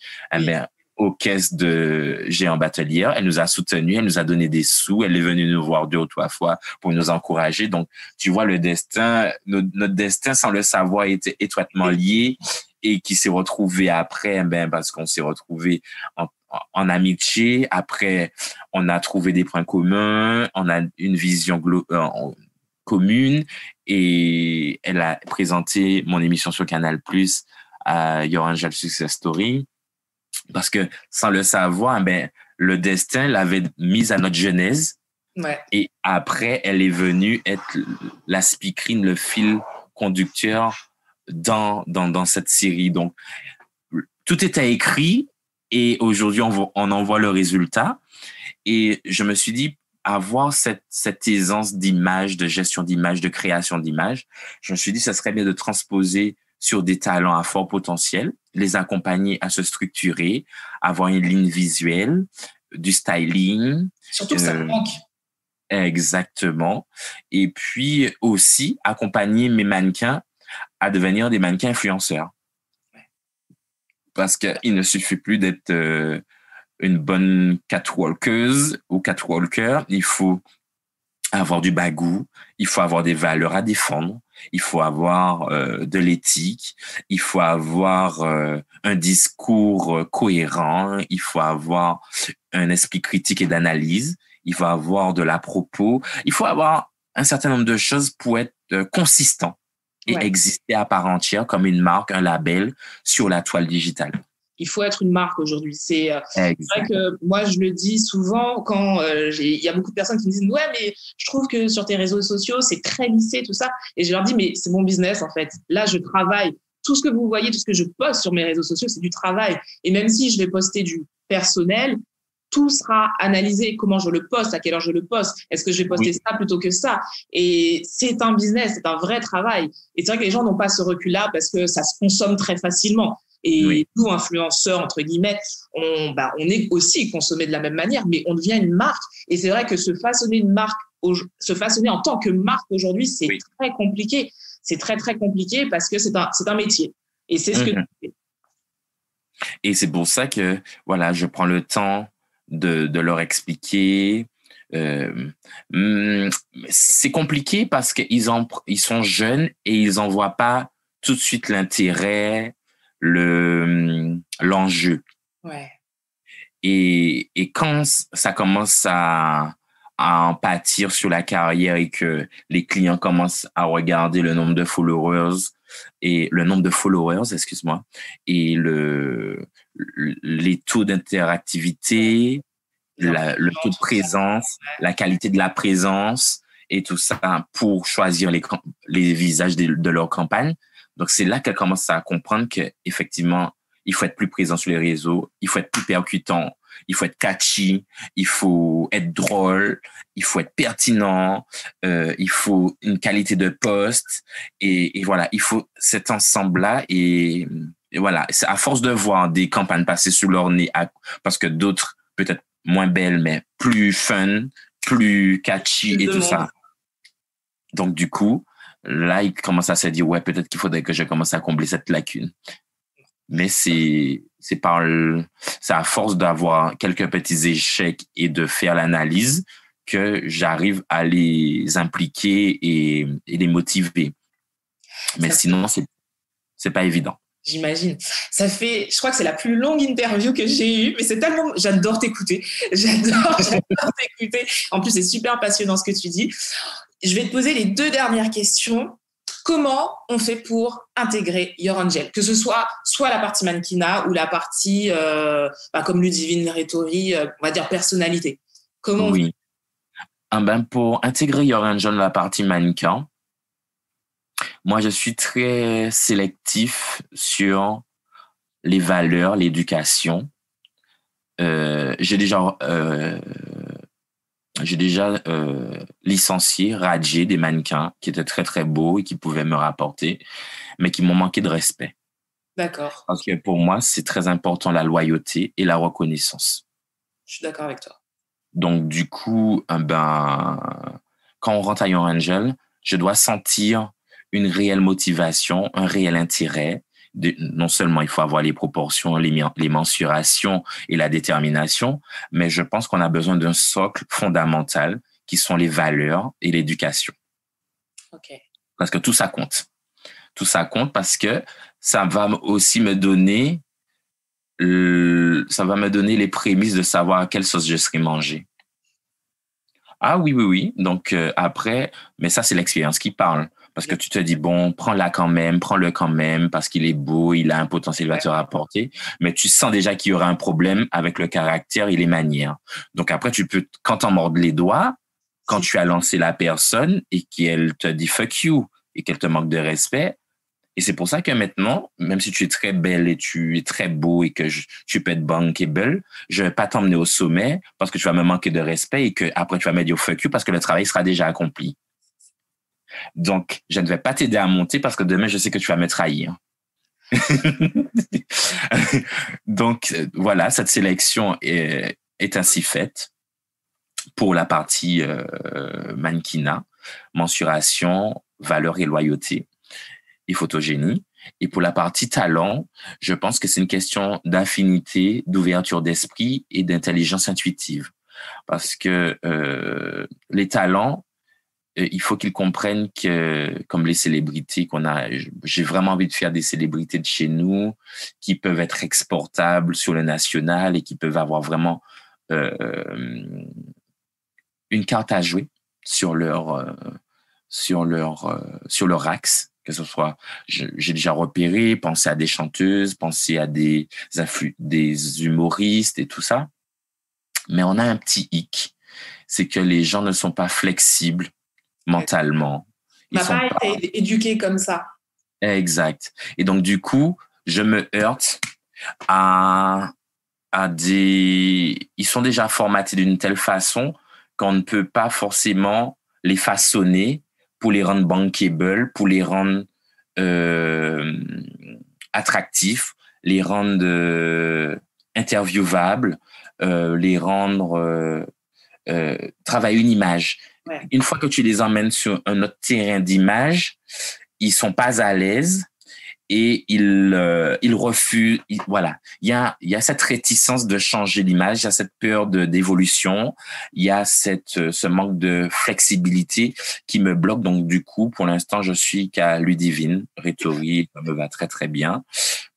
aux caisses de Géant Batelière. Elle nous a soutenus, elle nous a donné des sous, elle est venue nous voir 2 ou 3 fois pour nous encourager. Donc, tu vois, le destin, notre destin, sans le savoir, était étroitement lié et qui s'est retrouvé après, parce qu'on s'est retrouvé en amitié. Après, on a trouvé des points communs, on a une vision commune et elle a présenté mon émission sur Canal+ à Your Angel Success Story. Parce que sans le savoir, le destin l'avait mise à notre genèse. Ouais. Et après, elle est venue être la speakerine, le fil conducteur dans cette série. Donc, tout était écrit et aujourd'hui, on en voit le résultat. Et je me suis dit, avoir cette aisance d'image, de gestion d'image, de création d'image, je me suis dit, ça serait bien de transposer sur des talents à fort potentiel, les accompagner à se structurer, avoir une ligne visuelle, du styling. Surtout que ça manque. Exactement. Et puis aussi accompagner mes mannequins à devenir des mannequins influenceurs. Parce qu'il ne suffit plus d'être une bonne catwalkeuse ou catwalker, il faut avoir du bagou, il faut avoir des valeurs à défendre, il faut avoir de l'éthique, il faut avoir un discours cohérent, il faut avoir un esprit critique et d'analyse, il faut avoir de l'à-propos, il faut avoir un certain nombre de choses pour être consistant et exister à part entière comme une marque, un label sur la toile digitale. Il faut être une marque aujourd'hui. C'est vrai Exact. que moi, je le dis souvent quand il y a beaucoup de personnes qui me disent « Ouais, mais je trouve que sur tes réseaux sociaux, c'est très lissé, tout ça. » Et je leur dis « Mais c'est mon business, en fait. Là, je travaille. Tout ce que vous voyez, tout ce que je poste sur mes réseaux sociaux, c'est du travail. Et même si je vais poster du personnel, tout sera analysé, comment je le poste, à quelle heure je le poste, est-ce que je vais poster ça plutôt que ça. Et c'est un business, c'est un vrai travail. Et c'est vrai que les gens n'ont pas ce recul-là parce que ça se consomme très facilement. Et nous, influenceurs, entre guillemets, on est aussi consommés de la même manière, mais on devient une marque. Et c'est vrai que se façonner en tant que marque aujourd'hui, c'est très compliqué. C'est très, très compliqué parce que c'est un métier. Et c'est ce que tu fais. Et c'est pour ça que, voilà, je prends le temps de leur expliquer. C'est compliqué parce qu'ils sont jeunes et ils n'en voient pas tout de suite l'intérêt, l'enjeu. Ouais. Et quand ça commence à en pâtir sur la carrière et que les clients commencent à regarder le nombre de followers, excuse-moi, et les taux d'interactivité, le taux de présence, la qualité de la présence et tout ça pour choisir les visages de leur campagne. Donc, c'est là qu'elle commence à comprendre qu'effectivement, il faut être plus présent sur les réseaux, il faut être plus percutant, il faut être catchy, il faut être drôle, il faut être pertinent, il faut une qualité de poste et voilà, il faut cet ensemble-là et voilà, c'est à force de voir des campagnes passer sous leur nez parce que d'autres peut-être moins belles mais plus fun, plus catchy et tout ça. Donc du coup, là, il commence à se dire ouais, peut-être qu'il faudrait que je commence à combler cette lacune. Mais c'est à force d'avoir quelques petits échecs et de faire l'analyse que j'arrive à les impliquer et les motiver. Mais sinon, c'est pas évident. J'imagine. Je crois que c'est la plus longue interview que j'ai eue, mais c'est tellement, j'adore t'écouter. J'adore t'écouter. En plus, c'est super passionnant ce que tu dis. Je vais te poser les 2 dernières questions. Comment on fait pour intégrer Your Angel, que ce soit la partie mannequinat ou la partie, comme Ludivine Rétori, on va dire personnalité. Comment oui. Pour intégrer Your Angel la partie mannequin, moi, je suis très sélectif sur les valeurs, l'éducation. J'ai déjà licencié, radié des mannequins qui étaient très, très beaux et qui pouvaient me rapporter, mais qui m'ont manqué de respect. D'accord. Parce que pour moi, c'est très important la loyauté et la reconnaissance. Je suis d'accord avec toi. Donc, du coup, quand on rentre à Your Angel, je dois sentir une réelle motivation, un réel intérêt. Non seulement il faut avoir les proportions, les mensurations et la détermination, mais je pense qu'on a besoin d'un socle fondamental qui sont les valeurs et l'éducation. Okay. Parce que tout ça compte. Tout ça compte parce que ça va aussi me donner les prémices de savoir à quelle sauce je serai mangé. Ah oui. Donc après, mais ça c'est l'expérience qui parle. Parce que tu te dis, bon, prends-le quand même, parce qu'il est beau, il a un potentiel à te rapporter. Mais tu sens déjà qu'il y aura un problème avec le caractère et les manières. Donc après, quand t'en mordes les doigts, quand tu as lancé la personne et qu'elle te dit fuck you et qu'elle te manque de respect, et c'est pour ça que maintenant, même si tu es très belle et tu es très beau et que tu peux être bankable, je vais pas t'emmener au sommet parce que tu vas me manquer de respect et que après tu vas me dire fuck you parce que le travail sera déjà accompli. Donc, je ne vais pas t'aider à monter parce que demain, je sais que tu vas me trahir. Donc, voilà, cette sélection est ainsi faite pour la partie mannequinat, mensuration, valeur et loyauté et photogénie. Et pour la partie talent, je pense que c'est une question d'affinité, d'ouverture d'esprit et d'intelligence intuitive. Parce que les talents, il faut qu'ils comprennent que, comme les célébrités qu'on a, j'ai vraiment envie de faire des célébrités de chez nous qui peuvent être exportables sur le national et qui peuvent avoir vraiment une carte à jouer sur leur axe, Que ce soit, j'ai déjà repéré, pensé à des chanteuses, pensé à des humoristes et tout ça. Mais on a un petit hic, c'est que les gens ne sont pas flexibles mentalement. On n'a pas été éduqués comme ça. Exact. Et donc, du coup, je me heurte à des... Ils sont déjà formatés d'une telle façon qu'on ne peut pas forcément les façonner pour les rendre bankable, pour les rendre attractifs, les rendre interviewables, les rendre travailler une image. Ouais. Une fois que tu les emmènes sur un autre terrain d'image, ils sont pas à l'aise et ils refusent. Voilà, il y a cette réticence de changer l'image, il y a cette peur d'évolution, il y a ce manque de flexibilité qui me bloque. Donc du coup, pour l'instant, je suis qu'à Ludivine Rétori, ça me va très très bien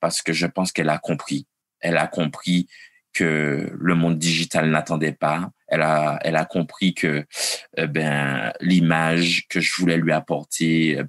parce que je pense qu'elle a compris. Elle a compris que le monde digital n'attendait pas. Elle a compris que l'image que je voulais lui apporter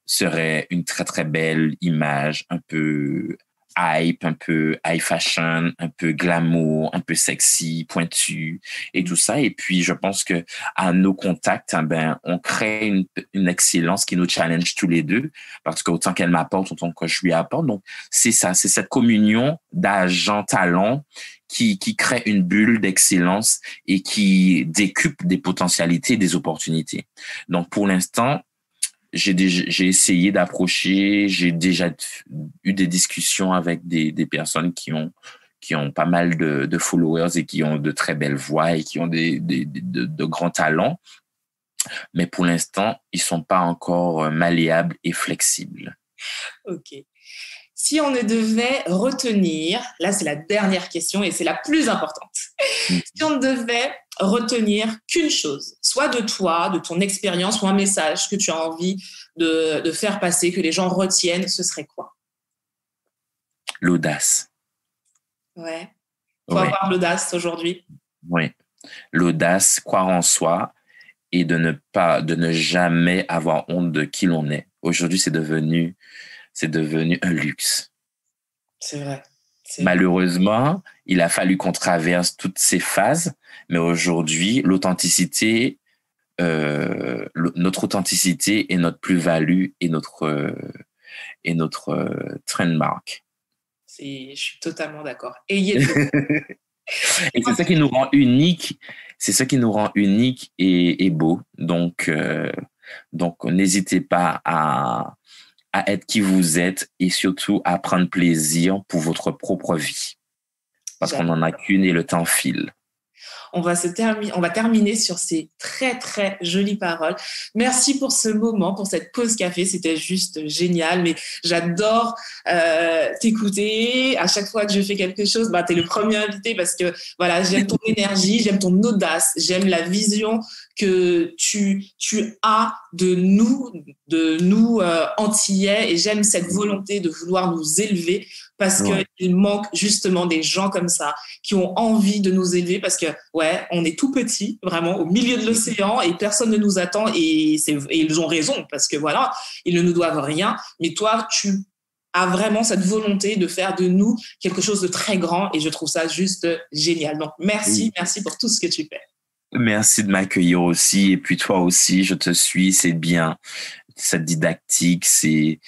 serait une très très belle image, un peu hype, un peu high fashion, un peu glamour, un peu sexy, pointu et tout ça. Et puis je pense que à nos contacts, on crée une excellence qui nous challenge tous les deux, parce que autant qu'elle m'apporte, autant que je lui apporte. Donc c'est ça, c'est cette communion d'agents talents qui crée une bulle d'excellence et qui décuple des potentialités et des opportunités. Donc pour l'instant, j'ai essayé d'approcher, j'ai déjà eu des discussions avec des personnes qui ont pas mal de followers et qui ont de très belles voix et qui ont de grands talents. Mais pour l'instant, ils sont pas encore malléables et flexibles. OK. Si on ne devait retenir, là c'est la dernière question et c'est la plus importante. Si on ne devait retenir qu'une chose, soit de toi, de ton expérience ou un message que tu as envie de faire passer, que les gens retiennent, ce serait quoi? L'audace. Ouais. Faut avoir l'audace aujourd'hui. Oui. L'audace, croire en soi et de ne jamais avoir honte de qui l'on est. Aujourd'hui, c'est devenu un luxe. C'est vrai. Malheureusement, il a fallu qu'on traverse toutes ces phases, mais aujourd'hui, l'authenticité, notre authenticité est notre plus-value et notre trademark. Je suis totalement d'accord. Et c'est ça qui nous rend unique. C'est ça qui nous rend unique et beau. Donc n'hésitez pas à être qui vous êtes et surtout à prendre plaisir pour votre propre vie. Parce qu'on n'en a qu'une et le temps file. On va terminer sur ces très, très jolies paroles. Merci pour ce moment, pour cette pause café. C'était juste génial. Mais j'adore t'écouter. À chaque fois que je fais quelque chose, t'es le premier invité parce que voilà, j'aime ton énergie, j'aime ton audace, j'aime la vision que tu as de nous Antillais, et j'aime cette volonté de vouloir nous élever parce qu'il manque justement des gens comme ça qui ont envie de nous élever parce que on est tout petit vraiment au milieu de l'océan et personne ne nous attend et ils ont raison parce que voilà, ils ne nous doivent rien, mais toi tu as vraiment cette volonté de faire de nous quelque chose de très grand et je trouve ça juste génial. Donc merci pour tout ce que tu fais. Merci de m'accueillir aussi. Et puis toi aussi, je te suis. C'est bien cette didactique, ces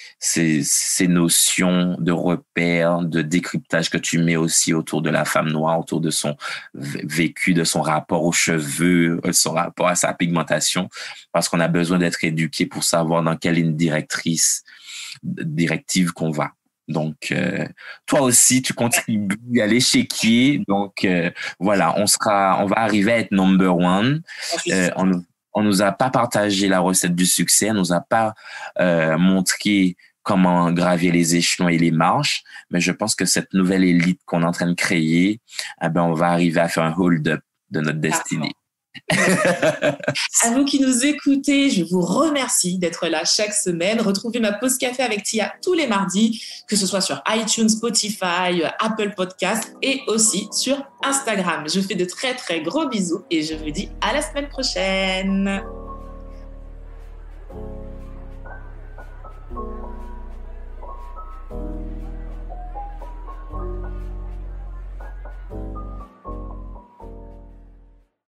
notions de repères, de décryptage que tu mets aussi autour de la femme noire, autour de son vécu, de son rapport aux cheveux, son rapport à sa pigmentation, parce qu'on a besoin d'être éduqué pour savoir dans quelle ligne directive qu'on va. Donc, toi aussi, tu contribues à l'échiquier. Donc, voilà, on va arriver à être number one. On nous a pas partagé la recette du succès. On nous a pas montré comment gravir les échelons et les marches. Mais je pense que cette nouvelle élite qu'on est en train de créer, on va arriver à faire un hold-up de notre destinée. À vous qui nous écoutez, je vous remercie d'être là chaque semaine. Retrouvez ma pause café avec Tia tous les mardis, que ce soit sur iTunes, Spotify, Apple Podcasts et aussi sur Instagram. Je fais de très très gros bisous et je vous dis à la semaine prochaine.